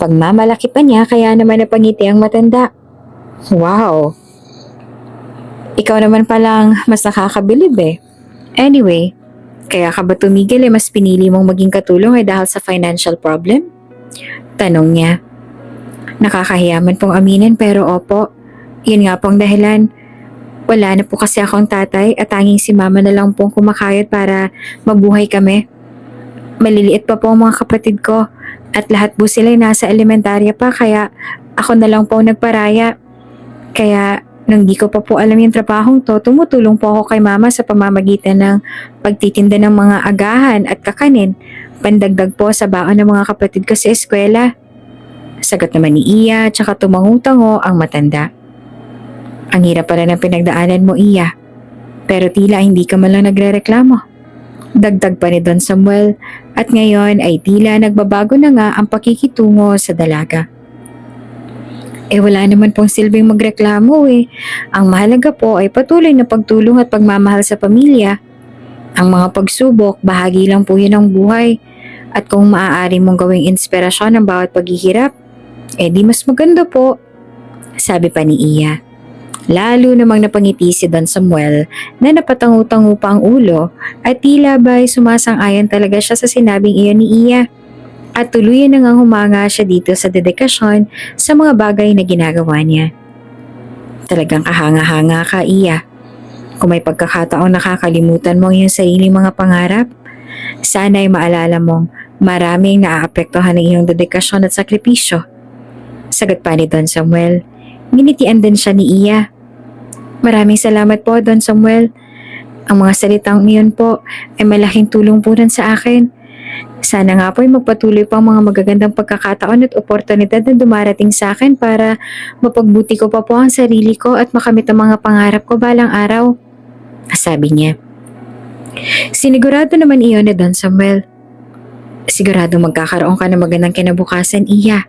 [SPEAKER 2] Pagmamalaki pa niya kaya naman napangiti ang matanda. Wow! Ikaw naman palang mas nakakabilib eh. Anyway, kaya ka ba tumigil mas pinili mong maging katulong ay dahil sa financial problem? Tanong niya. Nakakahiyaman pong aminin pero opo, yun nga pong dahilan. Wala na po kasi akong tatay at tanging si mama na lang pong kumakayod para mabuhay kami. Maliliit pa po ang mga kapatid ko at lahat po sila nasa elementarya pa kaya ako na lang po nagparaya. Kaya nung di ko pa po alam yung trabahong to, tumutulong po ako kay mama sa pamamagitan ng pagtitinda ng mga agahan at kakanin, pandagdag po sa baon ng mga kapatid ko sa eskwela. Sagot naman ni Iya tsaka tumangutango ang matanda. Ang hirap pala ng pinagdaanan mo, Iya. Pero tila hindi ka man lang nagrereklamo. Dagdag pa ni Don Samuel at ngayon ay tila nagbabago na nga ang pakikitungo sa dalaga. Wala naman pong silbing magreklamo eh. Ang mahalaga po ay patuloy na pagtulong at pagmamahal sa pamilya. Ang mga pagsubok, bahagi lang po yun ng buhay. At kung maaari mong gawing inspirasyon ng bawat paghihirap, di mas maganda po. Sabi pa ni Iya. Lalo namang napangiti si Don Samuel na napatangu-tangu pa ang ulo at tila ba'y sumasang-ayon talaga siya sa sinabing iyon ni Iya. At tuluyan na nga humanga siya dito sa dedikasyon sa mga bagay na ginagawa niya. Talagang kahanga-hanga ka, Iya. Kung may pagkakataong nakakalimutan mo ang iyong sariling mga pangarap, sana'y maalala mong maraming naaapektuhan ng iyong dedikasyon at sakripisyo. Sagot pa ni Don Samuel. Nginitian din siya ni Iya. Maraming salamat po, Don Samuel. Ang mga salitang iyon po ay malaking tulong po rin sa akin. Sana nga po ay magpatuloy pa ang mga magagandang pagkakataon at oportunidad na dumarating sa akin para mapagbuti ko pa po ang sarili ko at makamit ang mga pangarap ko balang araw. Sabi niya. Sinigurado naman iyon ni Don Samuel. Sigurado magkakaroon ka ng magandang kinabukasan, Iya.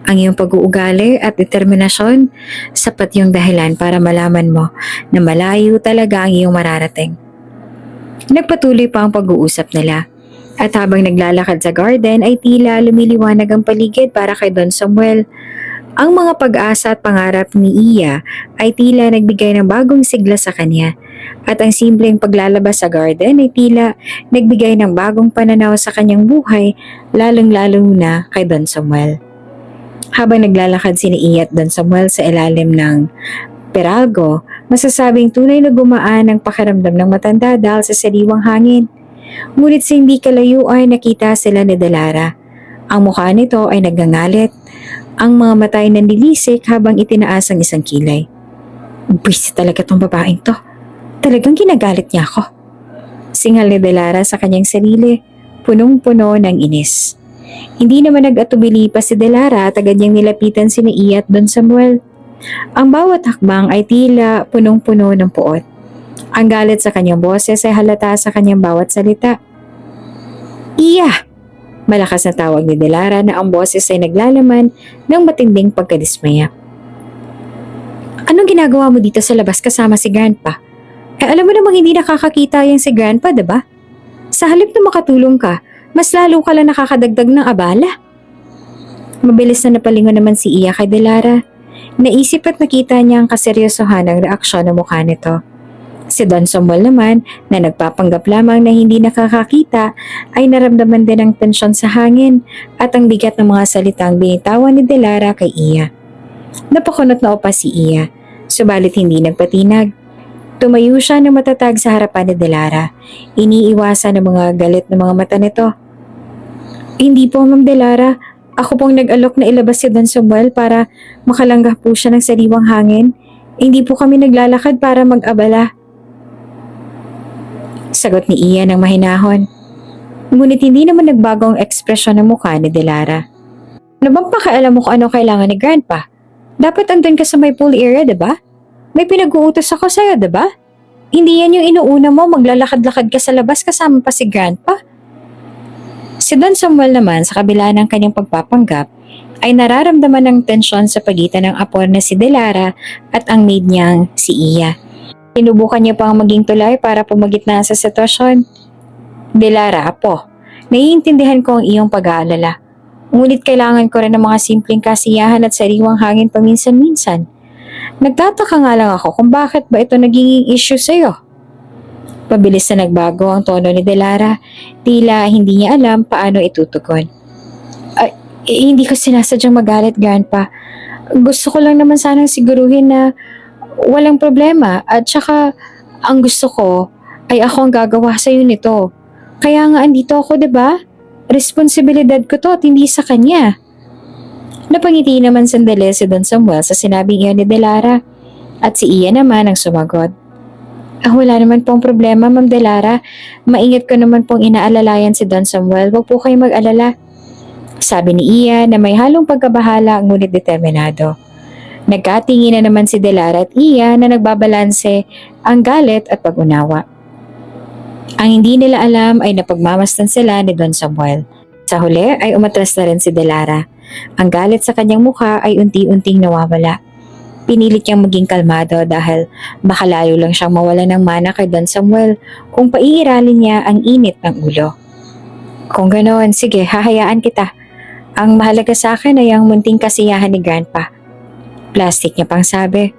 [SPEAKER 2] Ang iyong pag-uugali at determinasyon, sapat yung dahilan para malaman mo na malayo talaga ang iyong mararating. Nagpatuloy pa ang pag-uusap nila. At habang naglalakad sa garden ay tila lumiliwanag ang paligid para kay Don Samuel. Ang mga pag-asa at pangarap ni Iya ay tila nagbigay ng bagong sigla sa kanya. At ang simpleng paglalabas sa garden ay tila nagbigay ng bagong pananaw sa kanyang buhay, lalong-lalo na kay Don Samuel. Habang naglalakad sina Iya at Don Samuel sa ilalim ng Peralgo, masasabing tunay na gumaan ang pakiramdam ng matanda dahil sa sariwang hangin. Ngunit sa hindi kalayuan nakita sila ni Delara. Ang mukha nito ay nagngangalit. Ang mga mata ay nanlilisik habang itinaas ang isang kilay. Busy talaga tong babaeng to. Talagang ginagalit niya ako. Singal ni Delara sa kanyang sarili, punong-puno ng inis. Hindi naman nag-atubili pa si Delara at agad niyang nilapitan si Iya at Don Samuel. Ang bawat hakbang ay tila punong-puno ng puot. Ang galit sa kanyang boses ay halata sa kanyang bawat salita. Iya! Malakas na tawag ni Delara na ang boses ay naglalaman ng matinding pagkadismaya. Anong ginagawa mo dito sa labas kasama si Grandpa? Alam mo namang hindi nakakakita yung si Grandpa, diba? Sa halip na makatulong ka, mas lalo ka lang nakakadagdag ng abala. Mabilis na napalingon naman si Iya kay Delara. Naisip at nakita niya ang kaseryosohan ng reaksyon ng mukha nito. Si Don Samuel naman, na nagpapanggap lamang na hindi nakakakita, ay naramdaman din ang tensyon sa hangin at ang bigat ng mga salitang binitawan ni Delara kay Iya. Napakunot na upa si Iya, subalit hindi nagpatinag. Tumayo siya ng matatag sa harapan ni Delara. Iniiwasan ng mga galit ng mga mata nito. Hindi po, Ma'am Delara. Ako pong nag-alok na ilabas si Don Samuel para makalanggap po siya ng sariwang hangin. Hindi po kami naglalakad para mag-abala. Sagot ni Iya ng mahinahon. Ngunit hindi naman nagbago ang ekspresyon ng mukha ni Delara. Ano bang pakialam mo kung ano kailangan ni Grandpa? Dapat andun ka sa may pool area, diba? May pinag-uutos ako sa'yo, diba? Hindi yan yung inuuna mo, maglalakad-lakad ka sa labas kasama pa si Grandpa. Si Don Samuel naman sa kabila ng kanyang pagpapanggap ay nararamdaman ng tensyon sa pagitan ng apo na si Delara at ang maid niyang si Iya. Sinubukan niya pang maging tulay para pumagitna sa sitwasyon. Delara, apo, naiintindihan ko ang iyong pag-aalala. Ngunit kailangan ko rin ng mga simpleng kasiyahan at sariwang hangin paminsan-minsan. Nagtataka nga lang ako kung bakit ba ito naging issue sa'yo. Pabilis na nagbago ang tono ni Delara, tila hindi niya alam paano itutugon. Hindi ko sinasadyang magalit, Grandpa. Gusto ko lang naman sanang siguruhin na walang problema at saka ang gusto ko ay ako ang gagawa sa iyo nito. Kaya nga andito ako, 'di ba? Responsibilidad ko 'to at hindi sa kanya. Napangiti naman sandali si Don Samuel sa sinabing iyon ni Delara at si Iya naman ang sumagot. Wala naman pong problema, Ma'am Delara. Maingat ko naman pong inaalalayan si Don Samuel. Huwag po kayong mag-alala. Sabi ni Iya na may halong pagkabahala ngunit determinado. Nagkatingin na naman si Delara at Iya na nagbabalanse ang galit at pag-unawa. Ang hindi nila alam ay napagmamasdan sila ni Don Samuel. Sa huli ay umatras na rin si Delara. Ang galit sa kanyang mukha ay unti-unting nawawala. Pinilit niyang maging kalmado dahil baka layo lang siyang mawala ng mana kay Don Samuel kung paiiralin niya ang init ng ulo. Kung ganoon, sige, hahayaan kita. Ang mahalaga sa akin ay ang munting kasiyahan ni Grandpa. Plastic niya pang sabi.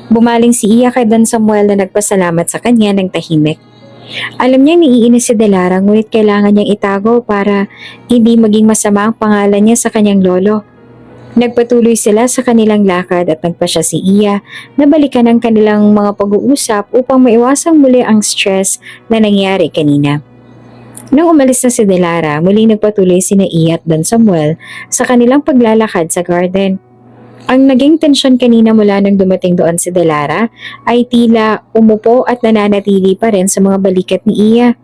[SPEAKER 2] Bumaling si Iya kay Don Samuel na nagpasalamat sa kanya ng tahimik. Alam niyang niiinis si Delara ngunit kailangan niyang itago para hindi maging masama ang pangalan niya sa kanyang lolo. Nagpatuloy sila sa kanilang lakad at nagpasya si Iya na balikan ang kanilang mga pag-uusap upang maiwasang muli ang stress na nangyari kanina. Nang umalis na si Delara, muling nagpatuloy sina Iya at Don Samuel sa kanilang paglalakad sa garden. Ang naging tensyon kanina mula nang dumating doon si Delara ay tila umupo at nananatili pa rin sa mga balikat ni Iya.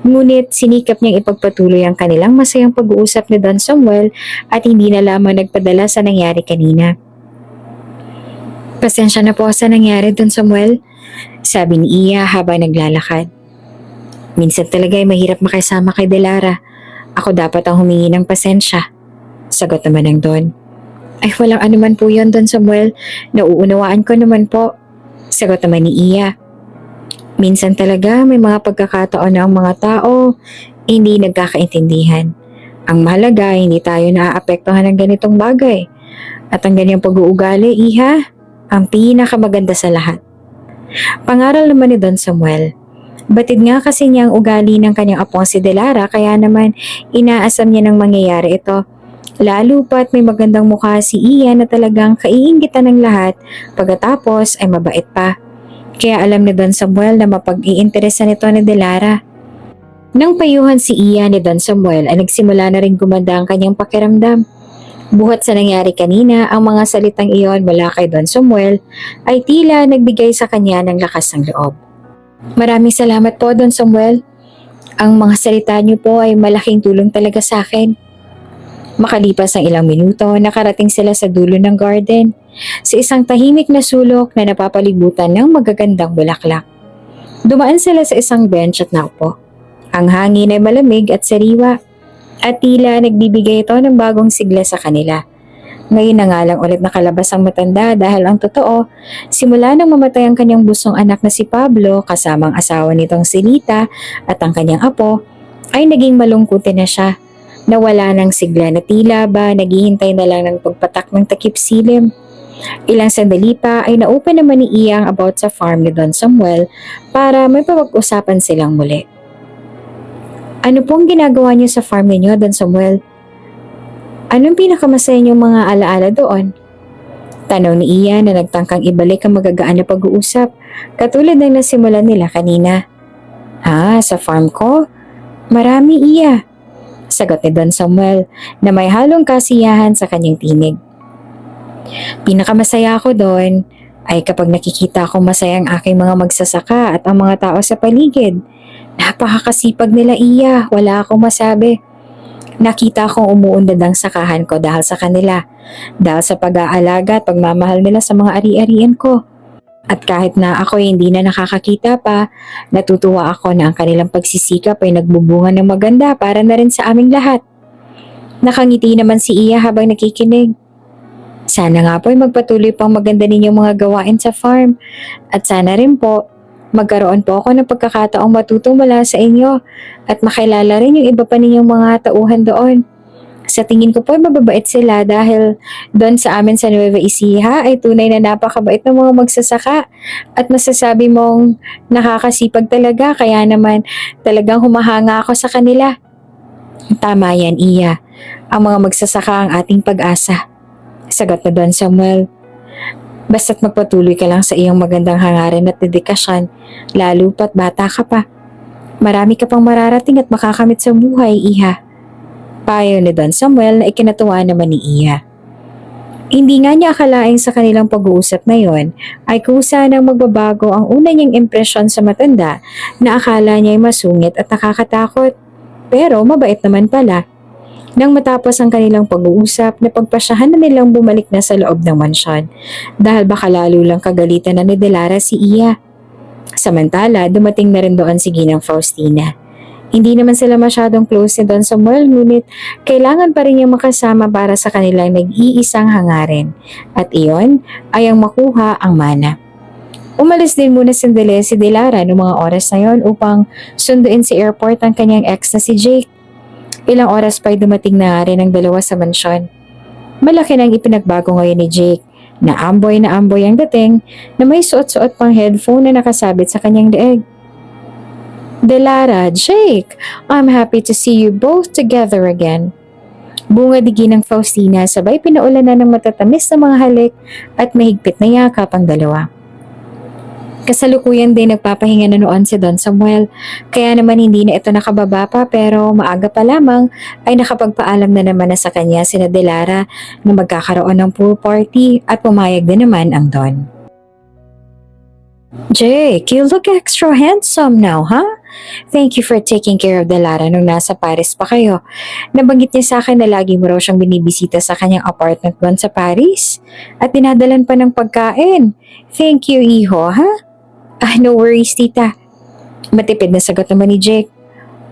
[SPEAKER 2] Ngunit sinikap niyang ipagpatuloy ang kanilang masayang pag-uusap ni Don Samuel at hindi na lamang nagpadala sa nangyari kanina. Pasensya na po sa nangyari, Don Samuel, sabi ni Iya habang naglalakad. Minsan talaga ay mahirap makisama kay Delara. Ako dapat ang humingi ng pasensya, sagot naman ng Don. Ay walang anuman po yun, Don Samuel. Nauunawaan ko naman po, sagot naman ni Iya. Minsan talaga may mga pagkakataon na ang mga tao hindi nagkakaintindihan. Ang mahalaga hindi tayo naaapektuhan ng ganitong bagay. At ang ganyang pag-uugali, Iha, ang pinakamaganda sa lahat. Pangaral naman ni Don Samuel. Batid nga kasi niya ang ugali ng kanyang apong si Delara kaya naman inaasam niya nang mangyayari ito. Lalo pa't may magandang mukha si Ian na talagang kaiinggitan ng lahat, pagkatapos ay mabait pa. Kaya alam ni Don Samuel na mapag-iinteresan ito ni Delara. Nang payuhan si Ian ni Don Samuel ay nagsimula na rin gumanda ang kanyang pakiramdam. Buhat sa nangyari kanina, ang mga salitang iyon mula kay Don Samuel ay tila nagbigay sa kanya ng lakas ng loob. Maraming salamat po, Don Samuel. Ang mga salita niyo po ay malaking tulong talaga sa akin. Makalipas ang ilang minuto, nakarating sila sa dulo ng garden, sa isang tahimik na sulok na napapalibutan ng magagandang bulaklak. Dumaan sila sa isang bench at naupo. Ang hangin ay malamig at sariwa, at tila nagbibigay ito ng bagong sigla sa kanila. Ngayon na nga lang ulit nakalabas ang matanda dahil ang totoo, simula nang mamatay ang kanyang busong anak na si Pablo kasama ang asawa nitong si Lita at ang kanyang apo, ay naging malungkutin na siya. Nawala ng sigla na tila ba naghihintay na lang ng pagpatak ng takip silim. Ilang sandali pa ay na-open naman ni Iyang about sa farm ni Don Samuel para may pag-usapan silang muli. Ano pong ginagawa niyo sa farm niyo, Don Samuel? Anong pinakamasaya niyong mga alaala doon? Tanong ni Ian na nagtangkang ibalik ang magagaan na pag-uusap, katulad ng nasimulan nila kanina. Sa farm ko? Marami, Iya. Sagot ni Don Samuel na may halong kasiyahan sa kanyang tinig. Pinakamasaya ako doon ay kapag nakikita ko masaya ang aking mga magsasaka at ang mga tao sa paligid. Napakakasipag nila, Iya, wala akong masabi. Nakita kong umuunlad ang sakahan ko dahil sa kanila, dahil sa pag-aalaga at pagmamahal nila sa mga ari-arian ko. At kahit na ako hindi na nakakakita pa, natutuwa ako na ang kanilang pagsisikap ay nagbubunga ng maganda para na rin sa aming lahat. Nakangiti naman si Iya habang nakikinig. Sana nga po ay magpatuloy pang maganda ninyong mga gawain sa farm. At sana rin po, magkaroon po ako ng pagkakataong matuto mula sa inyo at makilala rin yung iba pa ninyong mga tauhan doon. Sa tingin ko po ay mababait sila dahil doon sa amin sa Nueva Ecija ay tunay na napakabait ng mga magsasaka at masasabi mong nakakasipag talaga kaya naman talagang humahanga ako sa kanila. Tama yan, Iya. Ang mga magsasaka ang ating pag-asa. Sagot na Don Samuel. Basta't magpatuloy ka lang sa iyong magandang hangarin at dedikasyon, lalo pat bata ka pa. Marami ka pang mararating at makakamit sa buhay, Iha. Payo ni Don Samuel na ikinatuwa naman ni Iya. Hindi nga niya akalaing sa kanilang pag-uusap na yon ay kusa nang magbabago ang una niyang impresyon sa matanda na akala niya ay masungit at nakakatakot. Pero mabait naman pala. Nang matapos ang kanilang pag-uusap, napagpasyahan na nilang bumalik na sa loob ng mansyon dahil baka lalo lang kagalitan na ni Delara si Iya. Samantala, dumating na rin doon si Ginang Faustina. Hindi naman sila masyadong close ni Don Samuel, ngunit kailangan pa rin niyang makasama para sa kanilang nag-iisang hangarin. At iyon ay ang makuha ang mana. Umalis din muna sandali si Delara noong mga oras na yon upang sunduin sa airport ang kanyang ex na si Jake. Ilang oras pa'y dumating na rin ang dalawa sa mansyon. Malaki nang ipinagbago ngayon ni Jake na amboy ang dating na may suot-suot pang headphone na nakasabit sa kanyang leeg. Delara, Jake, I'm happy to see you both together again. Bunga-digi ng Faustina sabay pinaulanan ng matatamis na mga halik at mahigpit na yakap ang dalawa. Kasalukuyan din nagpapahinga na noon si Don Samuel, kaya naman hindi na ito nakababa pa pero maaga pa lamang ay nakapagpaalam na naman na sa kanya sina Delara na magkakaroon ng pool party at pumayag din naman ang Don. Jake, you look extra handsome now, huh? Thank you for taking care of Delara nung nasa Paris pa kayo. Nabanggit niya sa akin na lagi mo raw siyang binibisita sa kanyang apartment doon sa Paris at dinadalan pa ng pagkain. Thank you, iho, ha? No worries, tita. Matipid na sagot naman ni Jake.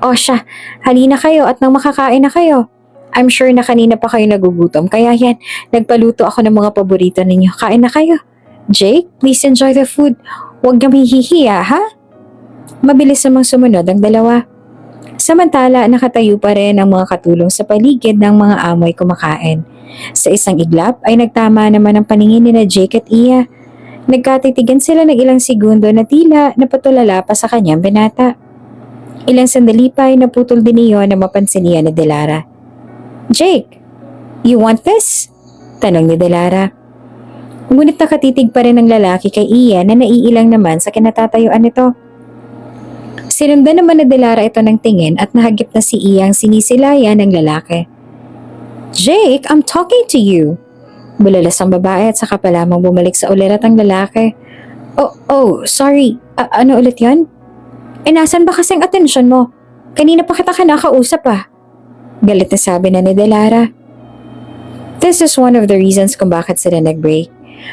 [SPEAKER 2] O siya, halina kayo at nang makakain na kayo. I'm sure na kanina pa kayo nagugutom, kaya yan, nagpaluto ako ng mga paborito ninyo. Kain na kayo. Jake, please enjoy the food. Huwag na mahihiya, ha? Mabilis namang sumunod ang dalawa. Samantala, nakatayo pa rin ang mga katulong sa paligid ng mga amoy kumakain. Sa isang iglap ay nagtama naman ang paningin ni na Jake at Iya. Nagkatitigan sila ng ilang segundo na tila napatulala pa sa kanyang binata. Ilang sandali pa ay naputol din niyo na mapansin niya ni Delara. Jake, You want this? Tanong ni Delara. Ngunit nakatitig pa rin ang lalaki kay Iya na naiilang naman sa kinatatayuan nito. Sinundan naman ni Delara ito ng tingin at nahagip na si Iya ang sinisilayan ng lalaki. Jake, I'm talking to you. Bulalas ang babae at saka pa lamang bumalik sa ulirat ang lalaki. Oh, sorry. Ano ulit yan? Nasan ba kasing atensyon mo? Kanina pa kita kinakausap ah. Galit na sabi na ni Delara. This is one of the reasons kung bakit sila nag-break.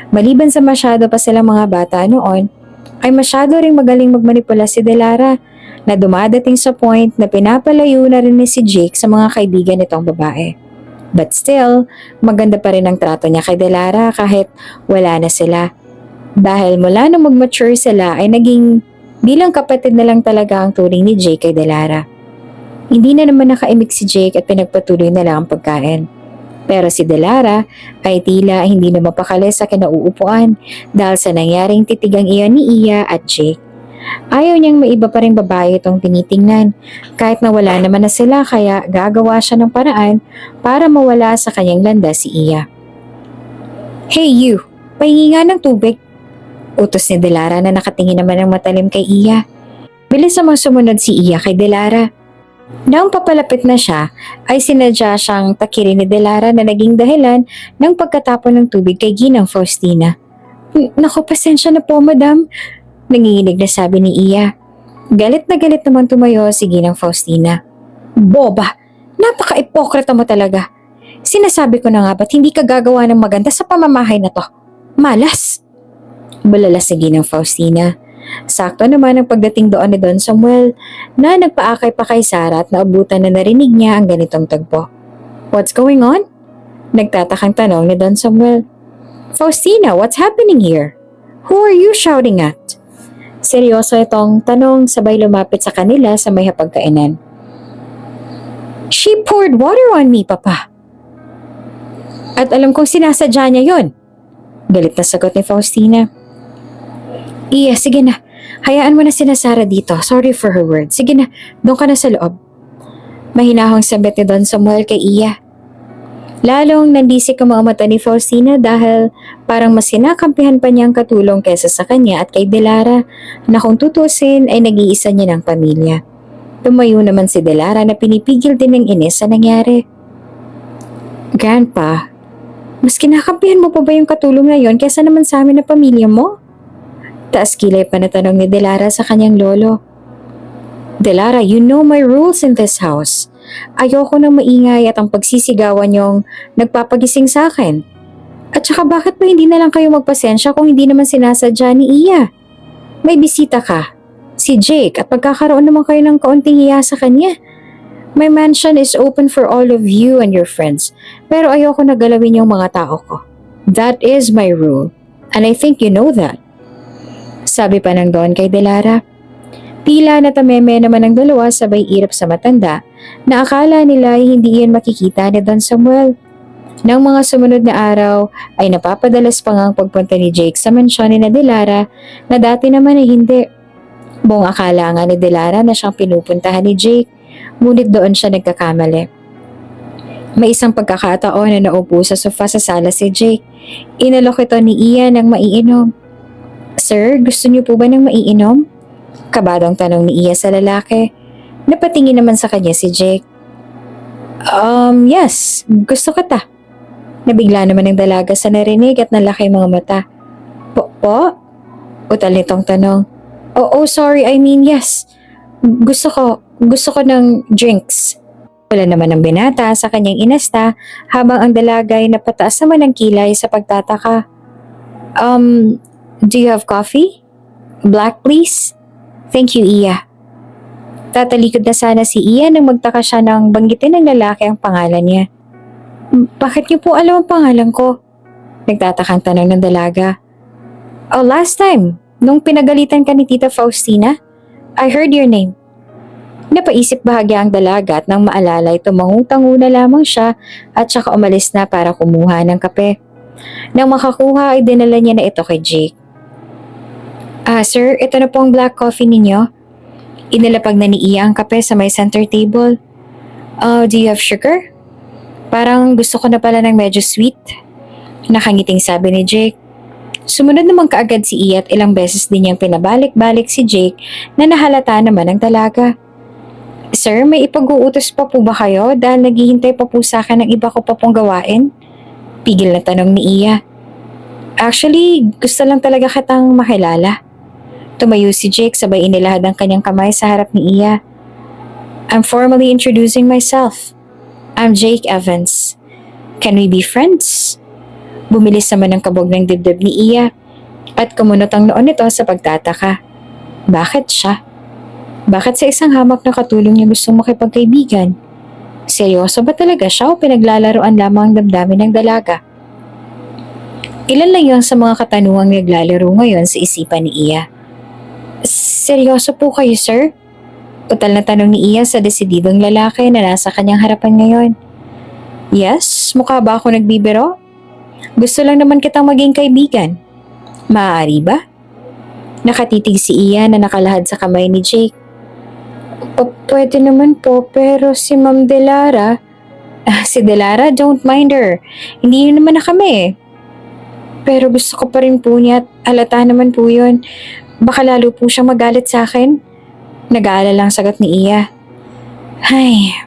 [SPEAKER 2] Maliban sa masyado pa silang mga bata noon, ay masyado ring magaling magmanipula si Delara na dumadating sa point na pinapalayo na rin ni si Jake sa mga kaibigan nitong babae. But still, maganda pa rin ang trato niya kay Delara kahit wala na sila. Dahil mula nung mag-mature sila ay naging bilang kapatid na lang talaga ang turing ni Jake kay Delara. Hindi na naman nakaimik si Jake at pinagpatuloy na lang ang pagkain. Pero si Delara ay tila hindi na mapakali sa kinauupuan dahil sa nangyaring titigang iyon ni Iya at Jake. Ayaw niyang maiba pa rin babae itong tinitingnan. Kahit na wala naman na sila kaya gagawa siya ng paraan para mawala sa kanyang landas si Iya. Hey you, pahingi nga ng tubig. Utos ni Delara na nakatingin naman ng matalim kay Iya. Bilis namang sumunod si Iya kay Delara. Nang papalapit na siya, ay sinadya siyang takirin ni Delara na naging dahilan ng pagkatapon ng tubig kay Ginang Faustina. Naku, pasensya na po, madam. Nanginginig na sabi ni Iya. Galit na galit naman tumayo si Ginang Faustina. Boba! Napaka-ipokrita mo talaga. Sinasabi ko na nga ba't hindi ka gagawa ng maganda sa pamamahay na to? Malas! Bulala si Ginang Faustina. Sakto naman ang pagdating doon ni Don Samuel na nagpaakay pa kay Sarah at naabutan na narinig niya ang ganitong tagpo. What's going on? Nagtatakang tanong ni Don Samuel. Faustina, what's happening here? Who are you shouting at? Seryoso itong tanong sabay lumapit sa kanila sa may hapagkainan. She poured water on me, Papa. At alam kong sinasadya niya yon. Galit na sagot ni Faustina. Iya, sige na. Hayaan mo na sina Sarah dito. Sorry for her words. Sige na, doon ka na sa loob. Mahinahong sabit ni Don Samuel kay Iya. Lalong nandisik ang mga mata ni Faustina dahil parang mas sinakampihan pa niya ang katulong kesa sa kanya at kay Delara na kung tutusin ay nag-iisa niya ng pamilya. Tumayo naman si Delara na pinipigil din ng inis sa nangyari. Grandpa, mas kinakampihan mo pa ba yung katulong na yon kesa naman sa amin na pamilya mo? Taas kilay pa na tanong ni Delara sa kanyang lolo. Delara, you know my rules in this house. Ayoko nang maingay at ang pagsisigawan yung nagpapagising sa akin. At saka bakit ba hindi na lang kayo magpasensya kung hindi naman sinasadya ni Iya? May bisita ka, si Jake, at pagkakaroon naman kayo ng kaunting hiya sa kanya. My mansion is open for all of you and your friends, pero ayoko na galawin yung mga tao ko. That is my rule, and I think you know that. Sabi pa ng Don kay Delara. Tila natameme naman ang dalawa sabay irap sa matanda na akala nila ay hindi iyan makikita ni Don Samuel. Nang mga sumunod na araw ay napapadalas pa nga ang pagpunta ni Jake sa mansyon ni na Delara na dati naman ay hindi. Buong akala nga ni Delara na siyang pinupuntahan ni Jake, ngunit doon siya nagkakamali. May isang pagkakataon na naupo sa sofa sa sala si Jake. Inalok ito ni Ian ng maiinom. Sir, gusto niyo po ba ng maiinom? Kabadong tanong ni Iya sa lalaki. Napatingin naman sa kanya si Jake. Yes, gusto kita. Nabigla naman ng dalaga sa narinig at nalaki mga mata. Po? Utal nitong tanong. Oh, sorry, I mean yes. Gusto ko ng drinks. Wala naman ng binata sa kanyang inasta habang ang dalaga ay napataas naman ng kilay sa pagtataka. Do you have coffee? Black, please? Thank you, Iya. Tatalikod na sana si Iya nang magtaka siya nang banggitin ng lalaki ang pangalan niya. Bakit niyo po alam ang pangalan ko? Nagtatakang tanong ng dalaga. Oh, last time, nung pinagalitan ka ni Tita Faustina, I heard your name. Napaisip bahagya ang dalaga at nang maalala ay tumangu-tangu na lamang siya at saka umalis na para kumuha ng kape. Nang makakuha ay dinala niya na ito kay Jake. Sir, ito na po ang black coffee ninyo. Inilapag na ni Iya ang kape sa may center table. Do you have sugar? Parang gusto ko na pala ng medyo sweet. Nakangiting sabi ni Jake. Sumunod naman kaagad si Iya at ilang beses din niyang pinabalik-balik si Jake na nahalata naman ng dalaga. Sir, may ipag-uutos pa po ba kayo dahil naghihintay pa po sa akin ng iba ko pa pong gawain? Pigil na tanong ni Iya. Actually, gusto lang talaga kitang makilala. Tumayo si Jake sabay inilahad ang kanyang kamay sa harap ni Iya. I'm formally introducing myself. I'm Jake Evans. Can we be friends? Bumilis naman ang kabog ng dibdib ni Iya at kumunot ang noon nito sa pagtataka. Bakit siya? Bakit sa isang hamak na katulong niya gustong makipagkaibigan? Seryoso ba talaga siya o pinaglalaroan lamang ang damdamin ng dalaga? Ilan lang yung sa mga katanungang naglalaro ngayon sa isipan ni Iya. Seryoso po kayo, sir? Utal na tanong ni Iya sa desididong lalaki na nasa kanyang harapan ngayon. Yes, mukha ba ako nagbibiro? Gusto lang naman kitang maging kaibigan. Maaari ba? Nakatitig si Iya na nakalahad sa kamay ni Jake. Pwede naman po, pero si Ma'am Delara... si Delara, don't mind her. Hindi yun naman na kami. Pero gusto ko pa rin po niya at halata naman po yun. Baka lalo po siyang magalit sa akin. Nag-aalala lang sagot ni Iya. Ay,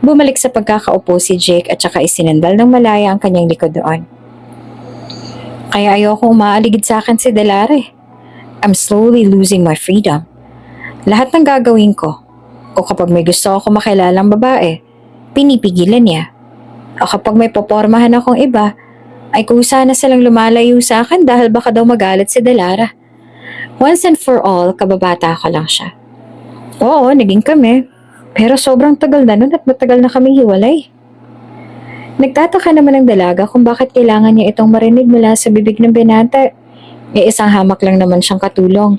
[SPEAKER 2] bumalik sa pagkakaupo si Jake at saka isinandal ng malaya ang kanyang likod doon. Kaya ayoko umaaligid sa akin si Delara. I'm slowly losing my freedom. Lahat ng gagawin ko, o kapag may gusto ako makilalang babae, pinipigilan niya. O kapag may popormahan akong iba, ay kusa na silang lumalayo sa akin dahil baka daw magalit si Delara. Once and for all, kababata ko lang siya. Oo, naging kami. Pero sobrang tagal na nun at matagal na kaming hiwalay. Nagtataka naman ang dalaga kung bakit kailangan niya itong marinig mula sa bibig ng binata. Isang hamak lang naman siyang katulong.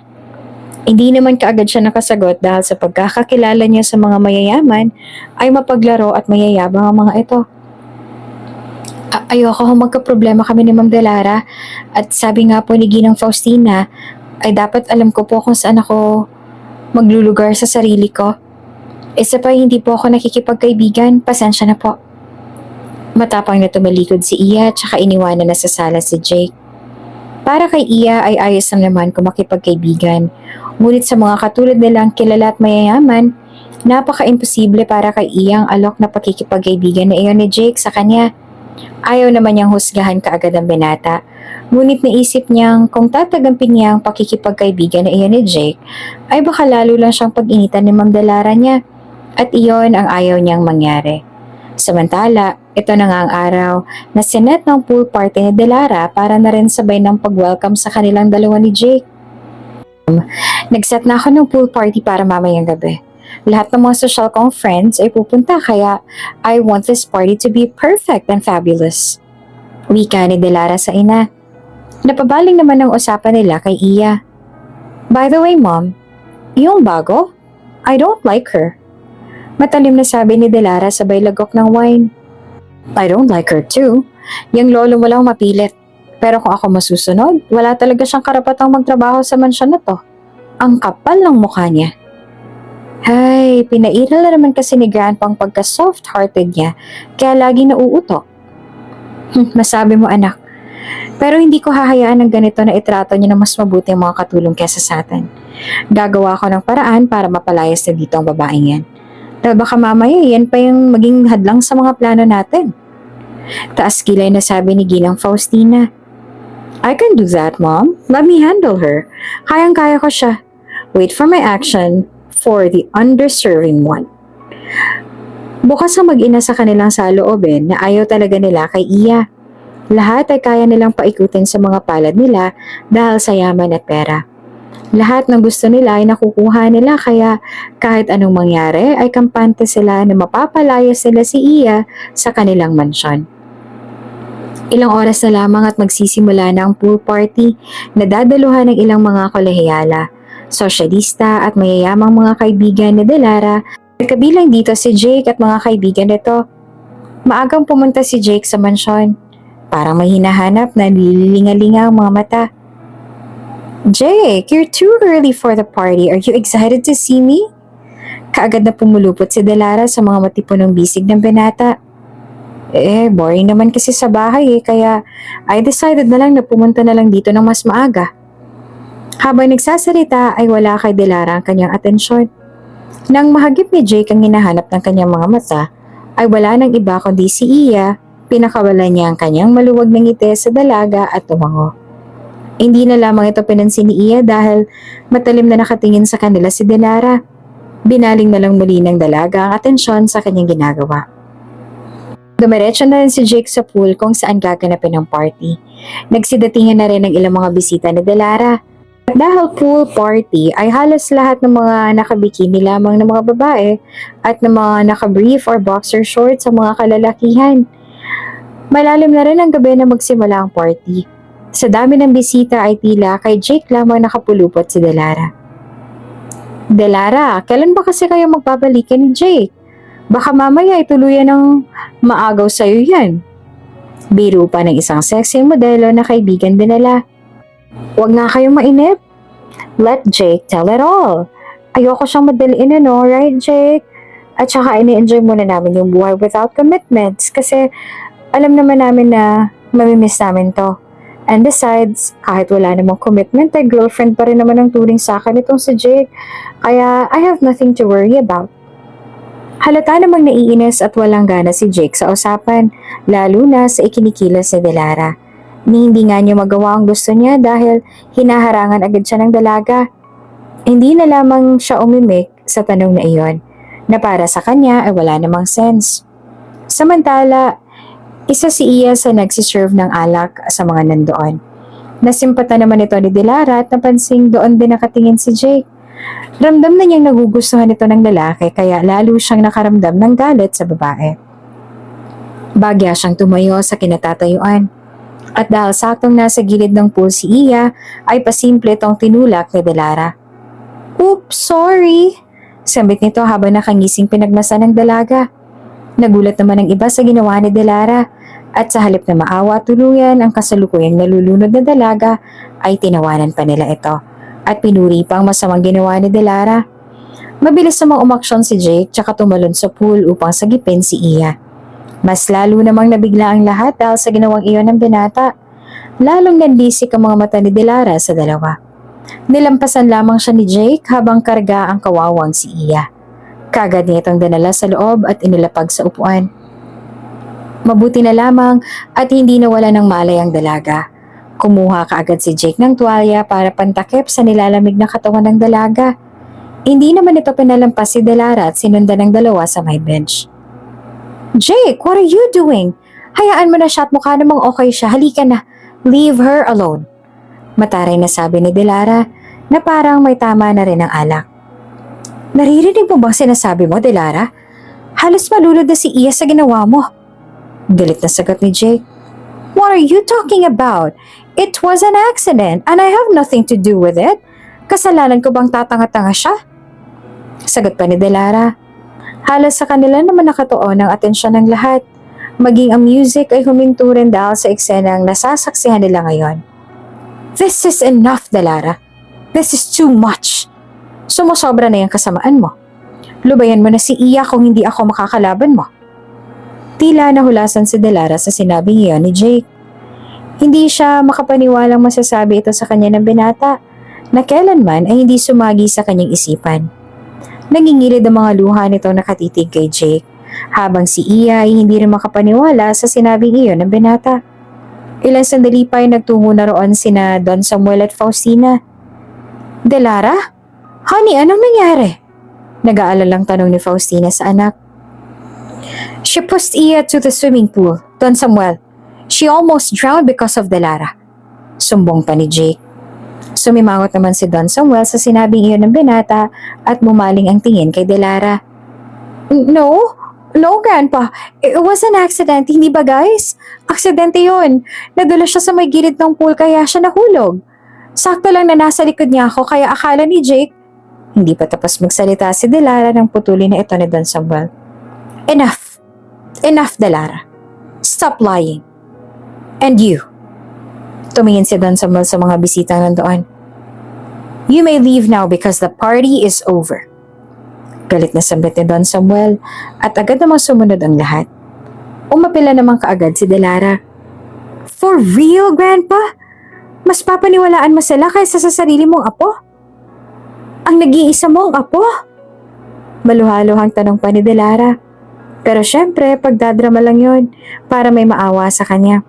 [SPEAKER 2] Hindi naman kaagad siya nakasagot dahil sa pagkakakilala niya sa mga mayayaman ay mapaglaro at mayayabang ang mga ito. Ayoko kung magkaproblema kami ni Ma'am Delara at sabi nga po ni Ginang Faustina ay dapat alam ko po kung saan ako maglulugar sa sarili ko. Isa pa hindi po ako nakikipagkaibigan, pasensya na po. Matapang na tumalikod si Iya at saka iniwanan na sa sala si Jake. Para kay Iya ay ayos lang naman kung makipagkaibigan. Ngunit sa mga katulad nilang kilala at mayayaman, napaka-imposible para kay Iya ang alok na pakikipagkaibigan na iyon ni Jake sa kanya. Ayaw naman niyang husgahan kaagad ang binata. Ngunit naisip niyang kung tatagampin niya ang pakikipagkaibigan na iyon ni Jake, ay baka lalo lang siyang pag-initan ni Ma'am Delara niya. At iyon ang ayaw niyang mangyari. Samantala, ito na nga ang araw na sinet ng pool party ni Delara para na rin sabay ng pag-welcome sa kanilang dalawa ni Jake. Nagset na ako ng pool party para mamayang gabi. Lahat ng mga social kong friends ay pupunta kaya I want this party to be perfect and fabulous. Wika ni Delara sa ina. Napabaling naman ang usapan nila kay Iya. By the way, Mom, yung bago? I don't like her. Matalim na sabi ni Delara sabay lagok ng wine. I don't like her too. Yung lolo mo lang mapilit. Pero kung ako masusunod, wala talaga siyang karapatang magtrabaho sa mansyon na to. Ang kapal ng mukha niya. Hay, pinairal na naman kasi ni Grandpa ang pagka-soft-hearted niya, kaya lagi nauutok. Masabi mo anak. Pero hindi ko hahayaan ng ganito na itrato niya na mas mabuti ang mga katulong kesa sa atin. Gagawa ko ng paraan para mapalayas na dito ang babaeng yan. Dahil baka mamaya yan pa yung maging hadlang sa mga plano natin. Taas kilay na sabi ni Ginang Faustina. I can do that, Mom. Let me handle her. Kayang-kaya ko siya. Wait for my action for the underserving one. Bukas ang mag-ina sa kanilang saloobin na ayaw talaga nila kay Iya. Lahat ay kaya nilang paikutin sa mga palad nila dahil sa yaman at pera. Lahat ng gusto nila ay nakukuha nila kaya kahit anong mangyari ay kampante sila na mapapalayas nila si Iya sa kanilang mansyon. Ilang oras na lamang at magsisimula na ang pool party na dadaluhan ng ilang mga kolehiyala, sosyalista at mayayamang mga kaibigan ni Delara. Kabilang dito si Jake at mga kaibigan nito. Maagang pumunta si Jake sa mansyon. Parang may hinahanap na nililingalinga ang mga mata. Jake, you're too early for the party. Are you excited to see me? Kaagad na pumulupot si Delara sa mga matipunong bisig ng binata. Boring naman kasi sa bahay kaya I decided na lang na pumunta na lang dito ng mas maaga. Habang nagsasalita ay wala kay Delara ang kanyang atensyon. Nang mahagip ni Jake ang hinahanap ng kanyang mga mata, ay wala nang iba kundi si Iya, pinakawalan niya ang kanyang maluwag na ngiti sa dalaga at tumango. Hindi na lamang ito pinansin ni Iya dahil matalim na nakatingin sa kanila si Delara. Binaling na lang muli ng dalaga ang atensyon sa kanyang ginagawa. Dumiretso na rin si Jake sa pool kung saan gaganapin ang party. Nagsidatingan na rin ang ilang mga bisita ni Delara. At dahil pool party ay halos lahat ng mga nakabikini lamang ng mga babae at ng mga nakabrief or boxer shorts sa mga kalalakihan. Malalim na rin ang gabi na magsimula ang party. Sa dami ng bisita ay tila kay Jake lamang nakapulupot si Delara. Delara, kailan ba kasi kayo magbabalikan ni Jake? Baka mamaya ay tuluyan ng maagaw sa'yo yan. Biro pa ng isang sexy modelo na kaibigan din nila. Huwag nga kayong mainip. Let Jake tell it all. Ayoko siyang madaliin right Jake? At saka ini-enjoy muna namin yung buhay without commitments kasi alam naman namin na mamimiss namin to. And besides, kahit wala namang commitment ay girlfriend pa rin naman ang turing sa akin itong si Jake. Kaya I have nothing to worry about. Halata namang naiinis at walang gana si Jake sa usapan, lalo na sa ikinikilos ni Delara. Ni hindi nga niya magawa ang gusto niya dahil hinaharangan agad siya ng dalaga. Hindi na lamang siya umimik sa tanong na iyon, na para sa kanya ay wala namang sense. Samantala, isa si Iya sa nagsiserve ng alak sa mga nandoon. Nasimpata naman ito ni Delara at napansing doon din nakatingin si Jake. Ramdam na niyang nagugustuhan ito ng lalaki kaya lalo siyang nakaramdam ng galit sa babae. Bagya siyang tumayo sa kinatatayuan. At dahil saktong nasa gilid ng pool si Iya, ay pasimple itong tinulak ni Delara. Oops, sorry! Sambit nito habang nakangising pinagmasa ng dalaga. Nagulat naman ang iba sa ginawa ni Delara at sa halip na maawa tuluyan ang kasalukuyang nalulunod na dalaga ay tinawanan pa nila ito. At pinuri pa ang masamang ginawa ni Delara. Mabilis namang umaksyon si Jake tsaka tumalon sa pool upang sagipin si Iya. Mas lalo namang nabigla ang lahat dahil sa ginawang iyon ng binata. Lalong nandisik ang mga mata ni Delara sa dalawa. Nilampasan lamang siya ni Jake habang karga ang kawawang si Iya. Kagad niya itong dinala sa loob at inilapag sa upuan. Mabuti na lamang at hindi nawala ng malay ang dalaga. Kumuha kaagad si Jake ng tuwalya para pantakip sa nilalamig na katawan ng dalaga. Hindi naman ito pinalampas si Delara at sinundan ng dalawa sa may bench. Jake, what are you doing? Hayaan mo na siya at mukha namang okay siya. Halika na. Leave her alone. Mataray na sabi ni Delara na parang may tama na rin ang alak. Naririnig mo bang sinasabi mo, Delara? Halos malulod na si Iya sa ginawa mo. Galit na sagot ni Jake. What are you talking about? It was an accident and I have nothing to do with it. Kasalanan ko bang tatanga-tanga siya? Sagot pa ni Delara. Halos sa kanila naman nakatuon ang atensyon ng lahat. Maging ang music ay huminto rin dahil sa eksenang nasasaksihan nila ngayon. This is enough, Delara. This is too much. Sumusobra na yung kasamaan mo. Lubayan mo na si Iya kung hindi ako makakalaban mo. Tila nahulasan si Delara sa sinabing iyon ni Jake. Hindi siya makapaniwalang masasabi ito sa kanya ng binata na kailanman ay hindi sumagi sa kanyang isipan. Nangingilid ang mga luha nito nakatitig kay Jake habang si Iya ay hindi rin makapaniwala sa sinabing iyon ng binata. Ilang sandali pa ay nagtungo na roon sina Don Samuel at Faustina. Delara? Honey, anong nangyari? Nag-aalalang tanong ni Faustina sa anak. She pushed Iya to the swimming pool, Don Samuel. She almost drowned because of Delara. Sumbong pa ni Jake. Sumimangot naman si Don Samuel sa sinabing iyon ng binata at bumaling ang tingin kay Delara. No, Grandpa. It was an accident, hindi ba guys? Aksidente yun. Nadala siya sa may gilid ng pool kaya siya nahulog. Sakto lang na nasa likod niya ako kaya akala ni Jake. Hindi pa tapos magsalita si Delara nang putulin na ito ni Don Samuel. Enough. Enough, Delara. Stop lying. And you. Tumingin si Don Samuel sa mga bisita nandoon. You may leave now because the party is over. Galit na sambit ni Don Samuel at agad namang sumunod ang lahat. Umapila naman kaagad si Delara. For real, Grandpa? Mas papaniwalaan mo sila kaysa sa sarili mong apo? Ang nag-iisa mong apo? Maluhaluhang tanong pa ni Delara. Pero syempre, pagdadrama lang yun para may maawa sa kanya.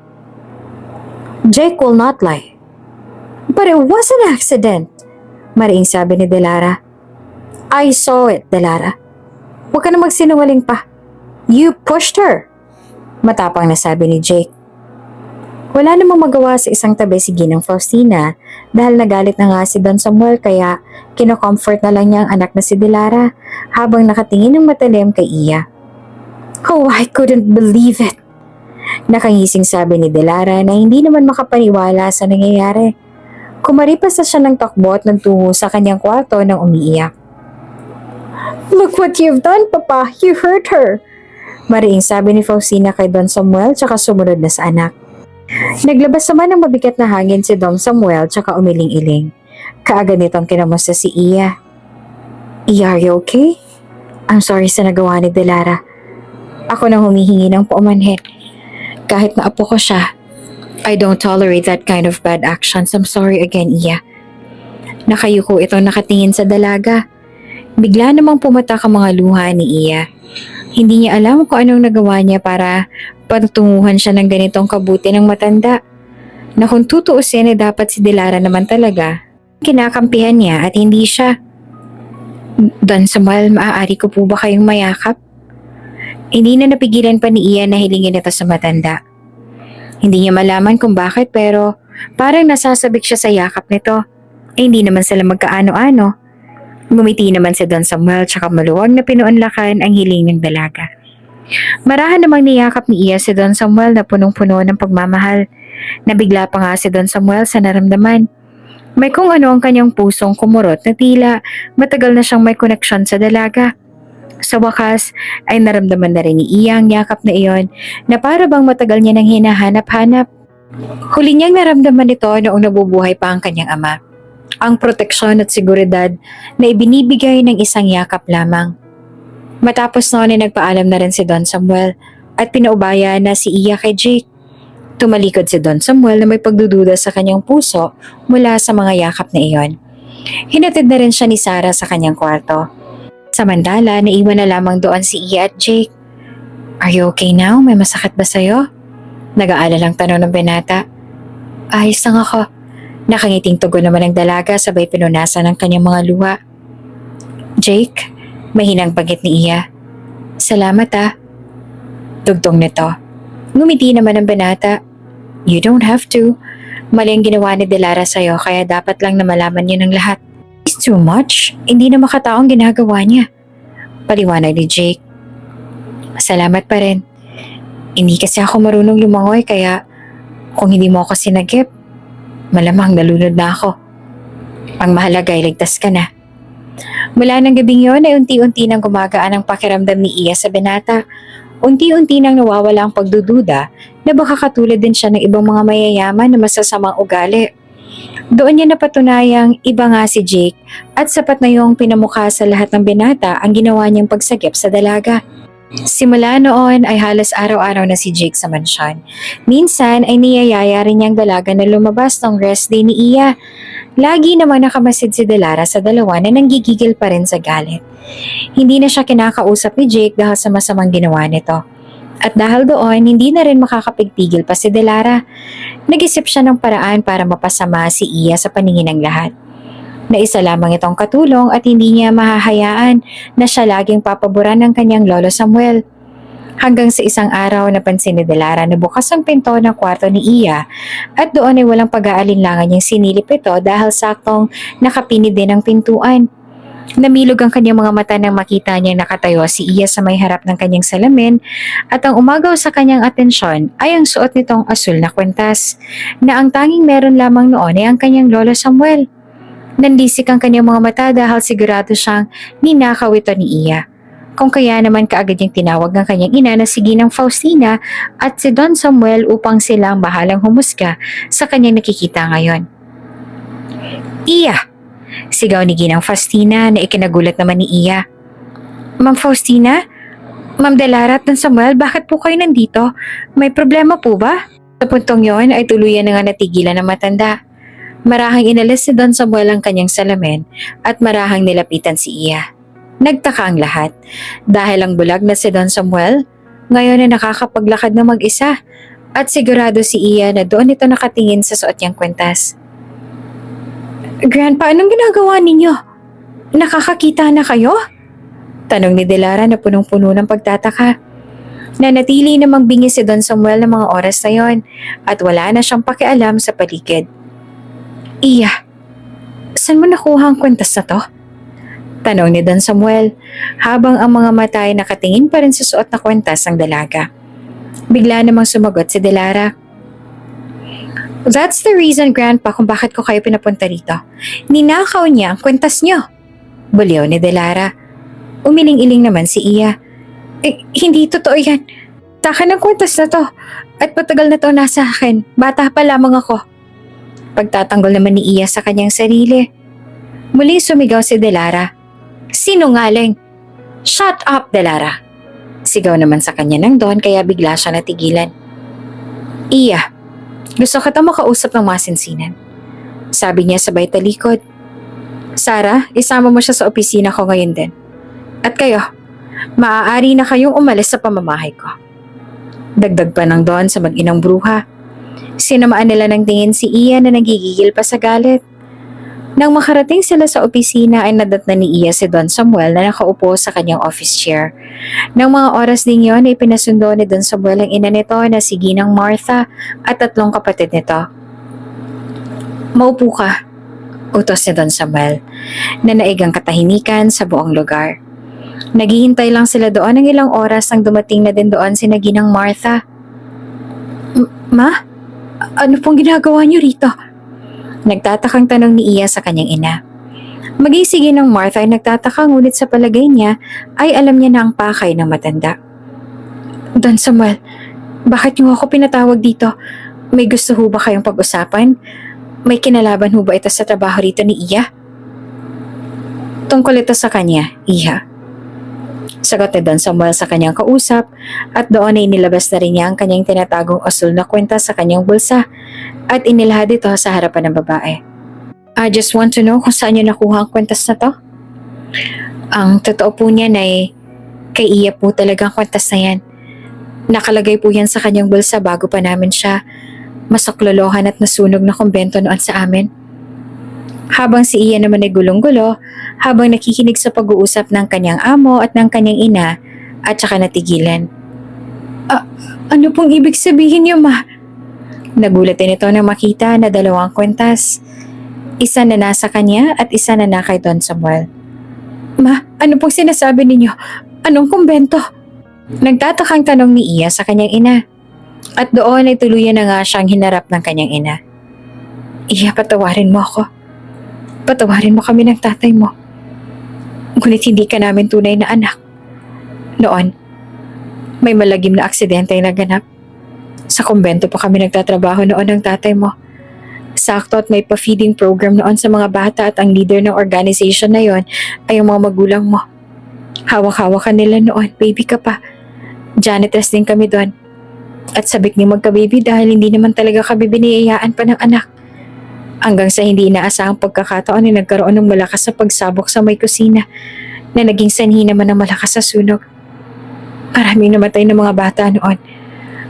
[SPEAKER 2] Jake will not lie. But it was an accident, mariing sabi ni Delara. I saw it, Delara. Huwag ka na magsinungaling pa. You pushed her, matapang na sabi ni Jake. Wala namang magawa sa isang tabi si Ginang Faustina dahil nagalit na nga si Don Samuel kaya kinocomfort na lang niya ang anak na si Delara habang nakatingin ng matalim kay Iya. Oh, I couldn't believe it. Nakangising sabi ni Delara na hindi naman makapaniwala sa nangyayari. Kumaripas na siya ng takbo at nagtungo sa kanyang kwarto nang umiiyak. Look what you've done, Papa. You hurt her. Mariing sabi ni Faustina kay Don Samuel tsaka sumunod na sa anak. Naglabas naman ng mabigat na hangin si Don Samuel tsaka umiling-iling. Kaagad nitong kinamusta si Iya. Iya, are you okay? I'm sorry sa nagawa ni Delara. Ako nang humihingi ng paumanhin. Kahit na apo ko siya, I don't tolerate that kind of bad actions. I'm sorry again, Iya. Nakayuko itong nakatingin sa dalaga. Bigla namang pumatak ang mga luha ni Iya. Hindi niya alam kung anong nagawa niya para pagtunguhan siya ng ganitong kabuti ng matanda. Na kung tutuusin dapat si Delara naman talaga. Kinakampihan niya at hindi siya. Don Samuel, maaari ko po ba kayong mayakap? Hindi na napigilan pa ni Iya na hilingin ito sa matanda. Hindi niya malaman kung bakit pero parang nasasabik siya sa yakap nito. Hindi naman sila magkaano-ano. Ngumiti naman si Don Samuel tsaka maluwag na pinuunlakan ang hiling ng dalaga. Marahan namang niyakap ni Iya si Don Samuel na punong-puno ng pagmamahal. Nabigla pa nga si Don Samuel sa naramdaman. May kung ano ang kanyang pusong kumurot na tila matagal na siyang may koneksyon sa dalaga. Sa wakas ay naramdaman na rin ni Iya ang yakap na iyon na para bang matagal niya nang hinahanap-hanap. Huli niyang naramdaman ito noong nabubuhay pa ang kanyang ama. Ang proteksyon at seguridad na ibinibigay ng isang yakap lamang. Matapos noon ay nagpaalam na rin si Don Samuel at pinaubaya na si Iya kay Jake. Tumalikod si Don Samuel na may pagdududa sa kanyang puso mula sa mga yakap na iyon. Hinatid na rin siya ni Sarah sa kanyang kwarto. Samantala, naiwan na lamang doon si Iya at Jake. Are you okay now? May masakit ba sa'yo? Nag-aalalang tanong ng binata. Ayos lang ako. Nakangiting tugon naman ng dalaga sabay pinunasan ng kanyang mga luha. Jake, mahinang banggit ni Iya. Salamat ah. Dugtong nito. Ngumiti naman ang binata. You don't have to. Mali ang ginawa ni Delara sa'yo kaya dapat lang na malaman niyo ng lahat. It's too much. Hindi na makataong ginagawa niya. Paliwanag ni Jake. Salamat pa rin. Hindi kasi ako marunong lumangoy kaya kung hindi mo ako sinagip, malamang nalunod na ako. Ang mahalaga ay ligtas ka na. Mula ng gabing yon ay unti-unti nang gumagaan ang pakiramdam ni Iya sa binata. Unti-unti nang nawawala ang pagdududa na baka katulad din siya ng ibang mga mayayaman na masasamang ugali. Doon niya napatunayang iba nga si Jake at sapat na yung pinamukha sa lahat ng binata ang ginawa niyang pagsagip sa dalaga. Simula noon ay halos araw-araw na si Jake sa mansyon. Minsan ay niyayaya rin niyang dalaga na lumabas ng rest day ni Iya. Lagi namang nakamasid si Delara sa dalawa na nanggigigil pa rin sa galit. Hindi na siya kinakausap ni Jake dahil sa masamang ginawa nito. At dahil doon, hindi na rin makakapigpigil pa si Delara. Nag-isip siya ng paraan para mapasama si Iya sa paningin ng lahat. Na isa lamang itong katulong at hindi niya mahahayaan na siya laging papaboran ng kanyang lolo Samuel. Hanggang sa isang araw napansin ni Delara na bukas ang pinto ng kwarto ni Iya at doon ay walang pag-aalinlangan niyang sinilip ito dahil saktong nakapinid din ang pintuan. Namilog ang kanyang mga mata nang makita niyang nakatayo si Iya sa may harap ng kanyang salamin at ang umagaw sa kanyang atensyon ay ang suot nitong asul na kwentas na ang tanging meron lamang noon ay ang kanyang lolo Samuel. Nanlisik ang kanyang mga mata dahil sigurado siyang ninakaw ito ni Iya. Kung kaya naman kaagad niyang tinawag ng kanyang ina na si Ginang Faustina at si Don Samuel upang silang bahalang humusga sa kanyang nakikita ngayon. Iya! Sigaw ni Ginang Faustina na ikinagulat naman ni Iya. Ma'am Faustina, Ma'am Delara at Don Samuel, bakit po kayo nandito? May problema po ba? Sa puntong yon ay tuluyan na nga natigilan ng matanda. Marahang inalis si Don Samuel ang kanyang salamin at marahang nilapitan si Iya. Nagtaka ang lahat dahil ang bulag na si Don Samuel ngayon ay nakakapaglakad na mag-isa at sigurado si Iya na doon ito nakatingin sa suot niyang kwentas. Grandpa, anong ginagawa ninyo? Nakakakita na kayo? Tanong ni Delara na punong-puno ng pagtataka. Nanatili namang bingi si Don Samuel ng mga oras na yon at wala na siyang pakialam sa paligid. Iya, saan mo nakuha ang kwentas na to? Tanong ni Don Samuel habang ang mga mata ay nakatingin pa rin sa suot na kwentas ng dalaga. Bigla namang sumagot si Delara. That's the reason, Grandpa, kung bakit ko kayo pinapunta rito. Ninakaw niya ang kwentas niyo. Buliw ni Delara. Umiling-iling naman si Iya. Hindi totoo yan. Sa akin ang kwentas na to. At matagal na to nasa akin. Bata pa lamang ako. Pagtatanggol naman ni Iya sa kanyang sarili. Muli sumigaw si Delara. Sinungaling! Shut up, Delara! Sigaw naman sa kanya ng Don kaya bigla siya natigilan. Iya, gusto kita makausap ng masinsinan. Sabi niya sabay talikod. Sara, isama mo siya sa opisina ko ngayon din. At kayo, maaari na kayong umalis sa pamamahay ko. Dagdag pa ng Don sa mag-inang bruha. Sinamaan nila ng tingin si Iya na nagigigil pa sa galit. Nang makarating sila sa opisina ay nadatnan ni Iya si Don Samuel na nakaupo sa kanyang office chair. Nang mga oras din yon ay pinasundo ni Don Samuel ang ina nito na si Ginang Martha at 3 kapatid nito. Maupo ka, utos ni Don Samuel, na naigang katahimikan sa buong lugar. Naghihintay lang sila doon ng ilang oras nang dumating na din doon si Ginang Martha. Ma? Ano pong ginagawa niyo rito? Nagtatakang tanong ni Iya sa kanyang ina. Maging si Ginang Martha ay nagtataka ngunit sa palagay niya ay alam niya na ang pakay ng matanda. Don Samuel, bakit niyo ako pinatawag dito? May gusto ho ba kayong pag-usapan? May kinalaban ho ba ito sa trabaho rito ni Iya? Tungkol ito sa kanya, Iya. Sagot ni Don Samuel sa kanyang kausap at doon ay nilabas na rin niya ang kanyang tinatagong asul na kwenta sa kanyang bulsa at inilahad ito sa harapan ng babae. I just want to know kung saan niyo nakuha ang kwentas na to? Ang totoo po niyan ay kay Iya po talaga ang kwentas na yan. Nakalagay po yan sa kanyang bulsa bago pa namin siya masaklolohan at nasunog na kumbento noon sa amin. Habang si Iya naman ay gulong-gulo, habang nakikinig sa pag-uusap ng kanyang amo at ng kanyang ina, at saka natigilan. Ano pong ibig sabihin niyo, Ma? Nagulat din ito nang makita na 2 kwentas. Isa na nasa kanya at isa na kay Don Samuel. Ma, ano pong sinasabi ninyo? Anong kumbento? Nagtatakang tanong ni Iya sa kanyang ina. At doon ay tuluyan na nga siyang hinarap ng kanyang ina. Iya, patawarin mo ako. Patawarin mo kami ng tatay mo. Ngunit hindi ka namin tunay na anak. Noon, may malagim na aksidente ay naganap. Sa kumbento pa kami nagtatrabaho noon ng tatay mo. Sakto at may pa-feeding program noon sa mga bata at ang leader ng organization na yon ay ang mga magulang mo. Hawak-hawakan nila noon, baby ka pa. Janitress din kami doon. At sabik ni magka-baby dahil hindi naman talaga kami biniyayaan pa ng anak. Hanggang sa hindi inaasahang pagkakataon ay nagkaroon ng malakas na pagsabok sa may kusina na naging sanhi naman ng malakas sa sunog. Maraming namatay ng mga bata noon.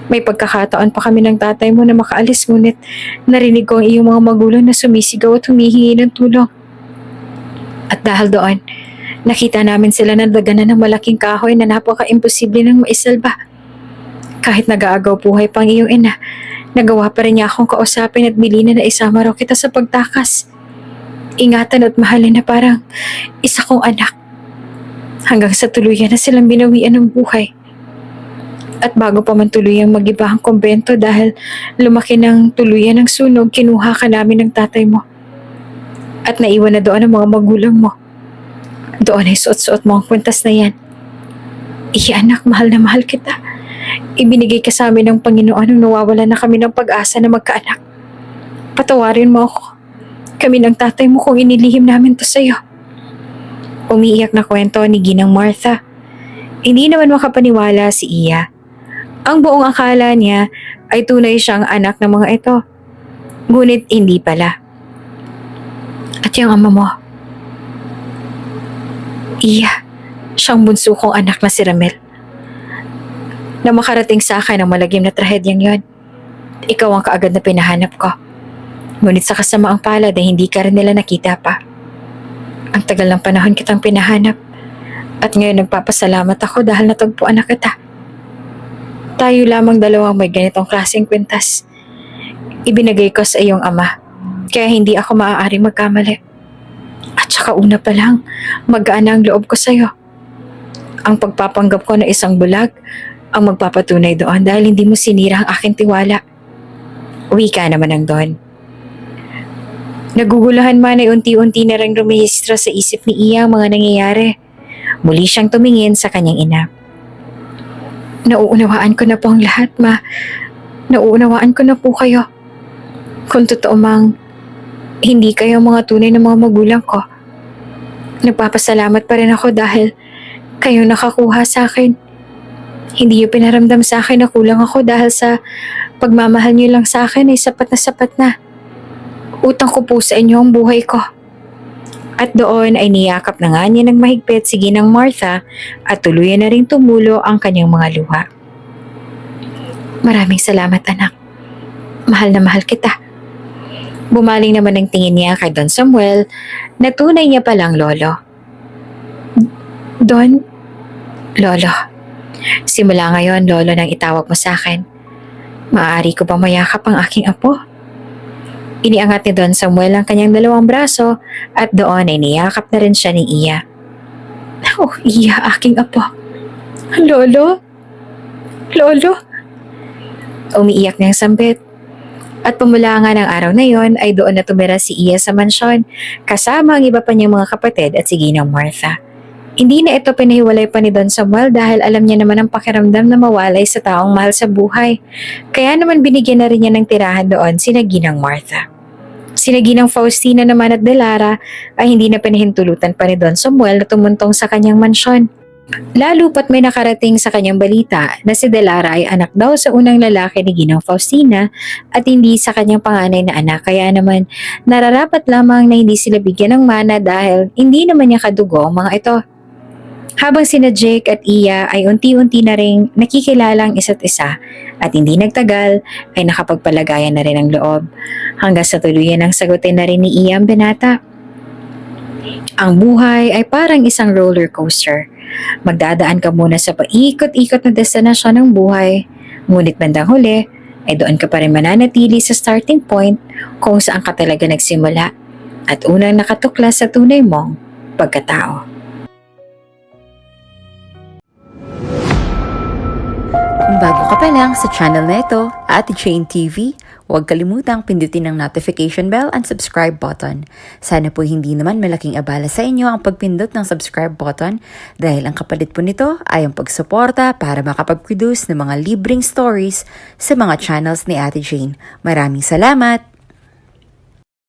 [SPEAKER 2] May pagkakataon pa kami ng tatay mo na makaalis ngunit narinig ko ang iyong mga magulang na sumisigaw at humihingi ng tulong. At dahil doon, nakita namin sila na daganan ng malaking kahoy na napaka-imposible nang maisalba. Kahit nag-aagaw buhay pang iyong ina, nagawa pa rin niya akong kausapin at bilina na isama raw kita sa pagtakas. Ingatan at mahalin na parang isa kong anak. Hanggang sa tuluyan na silang binawian ng buhay. At bago pa man tuluyang mag-iba ang kumbento dahil lumaki ng tuluyan ng sunog, kinuha ka namin ng tatay mo. At naiwan na doon ang mga magulang mo. Doon ay suot-suot mo ang kwentas na yan. Iya anak, mahal na mahal kita. Ibinigay ka sa amin ng Panginoon nung nawawala na kami ng pag-asa na magkaanak. Patawarin mo ako. Kami ng tatay mo kung inilihim namin to sa'yo. Umiiyak na kwento ni Ginang Martha. Hindi naman makapaniwala si Iya. Ang buong akala niya ay tunay siyang anak ng mga ito. Ngunit hindi pala. At yung ama mo, Iya, siyang bunso kong anak na si Ramel. Na makarating sa akin ang malagim na trahedyang yon, ikaw ang kaagad na pinahanap ko. Ngunit sa kasamaang palad ay hindi ka rin nila nakita pa. Ang tagal ng panahon kitang pinahanap. At ngayon nagpapasalamat ako dahil natagpuan na kita. Tayo lamang dalawang may ganitong klaseng kwintas. Ibinigay ko sa iyong ama, kaya hindi ako maaaring magkamali. At saka una pa lang, magaan ang loob ko sa'yo. Ang pagpapanggap ko na isang bulag ang magpapatunay doon dahil hindi mo sinira ang aking tiwala. Uwi ka naman ang Don. Naguguluhan man ay unti-unti na rin rumehistro sa isip ni Iya ang mga nangyayari. Muli siyang tumingin sa kanyang ina. Nauunawaan ko na po ang lahat, ma. Nauunawaan ko na po kayo. Kung totoo mang hindi kayo mga tunay na mga magulang ko, nagpapasalamat pa rin ako dahil kayo nakakuha sa akin. Hindi niyo pinaramdam sa akin na kulang ako dahil sa pagmamahal niyo lang sa akin ay sapat na sapat na. Utang ko po sa inyo ang buhay ko. At doon ay niyakap na nga niya ng mahigpit si Ginang Martha at tuluyan na ring tumulo ang kanyang mga luha. Maraming salamat, anak. Mahal na mahal kita. Bumaling naman ang tingin niya kay Don Samuel na tunay niya palang lolo. Don? Lolo. Simula ngayon, lolo, nang itawag mo sa akin. Maaari ko bang mayakap ang aking apo? Iniangat ni Don Samuel ang kanyang dalawang braso at doon ay niyakap na rin siya ni Iya. Oh, Iya, aking apo. Lolo? Lolo? Umiiyak niyang sambit. At pumula nga ng araw na yon ay doon na tumira si Iya sa mansyon kasama ang iba pa niyang mga kapatid at si Ginang Martha. Hindi na ito pinahiwalay pa ni Don Samuel dahil alam niya naman ang pakiramdam na mawalay sa taong mahal sa buhay. Kaya naman binigyan na rin niya ng tirahan doon sina Ginang Martha. Sina Ginang Faustina naman at Delara ay hindi na pinahintulutan pa ni Don Samuel na tumuntong sa kanyang mansyon. Lalo pat may nakarating sa kanyang balita na si Delara ay anak daw sa unang lalaki ni Ginang Faustina at hindi sa kanyang panganay na anak, kaya naman nararapat lamang na hindi sila bigyan ng mana dahil hindi naman niya kadugo ang mga ito. Habang sina Jake at Iya ay unti-unti na ring nakikilalang isa't isa at hindi nagtagal ay nakapagpalagayan na rin ang loob hanggang sa tuluyan ang sagutin na rin ni Iya ang binata. Ang buhay ay parang isang roller coaster. Magdadaan ka muna sa paikot-ikot na destinasyon ng buhay, ngunit bandang huli ay doon ka pa rin mananatili sa starting point kung saan ka talaga nagsimula at unang nakatuklas sa tunay mong pagkatao.
[SPEAKER 1] Kung bago ka pa lang sa channel na ito, Ate Jane TV, huwag kalimutang pindutin ang notification bell and subscribe button. Sana po hindi naman malaking abala sa inyo ang pagpindot ng subscribe button dahil ang kapalit po nito ay ang pagsuporta para makapag-produce ng mga libreng stories sa mga channels ni Ate Jane. Maraming salamat!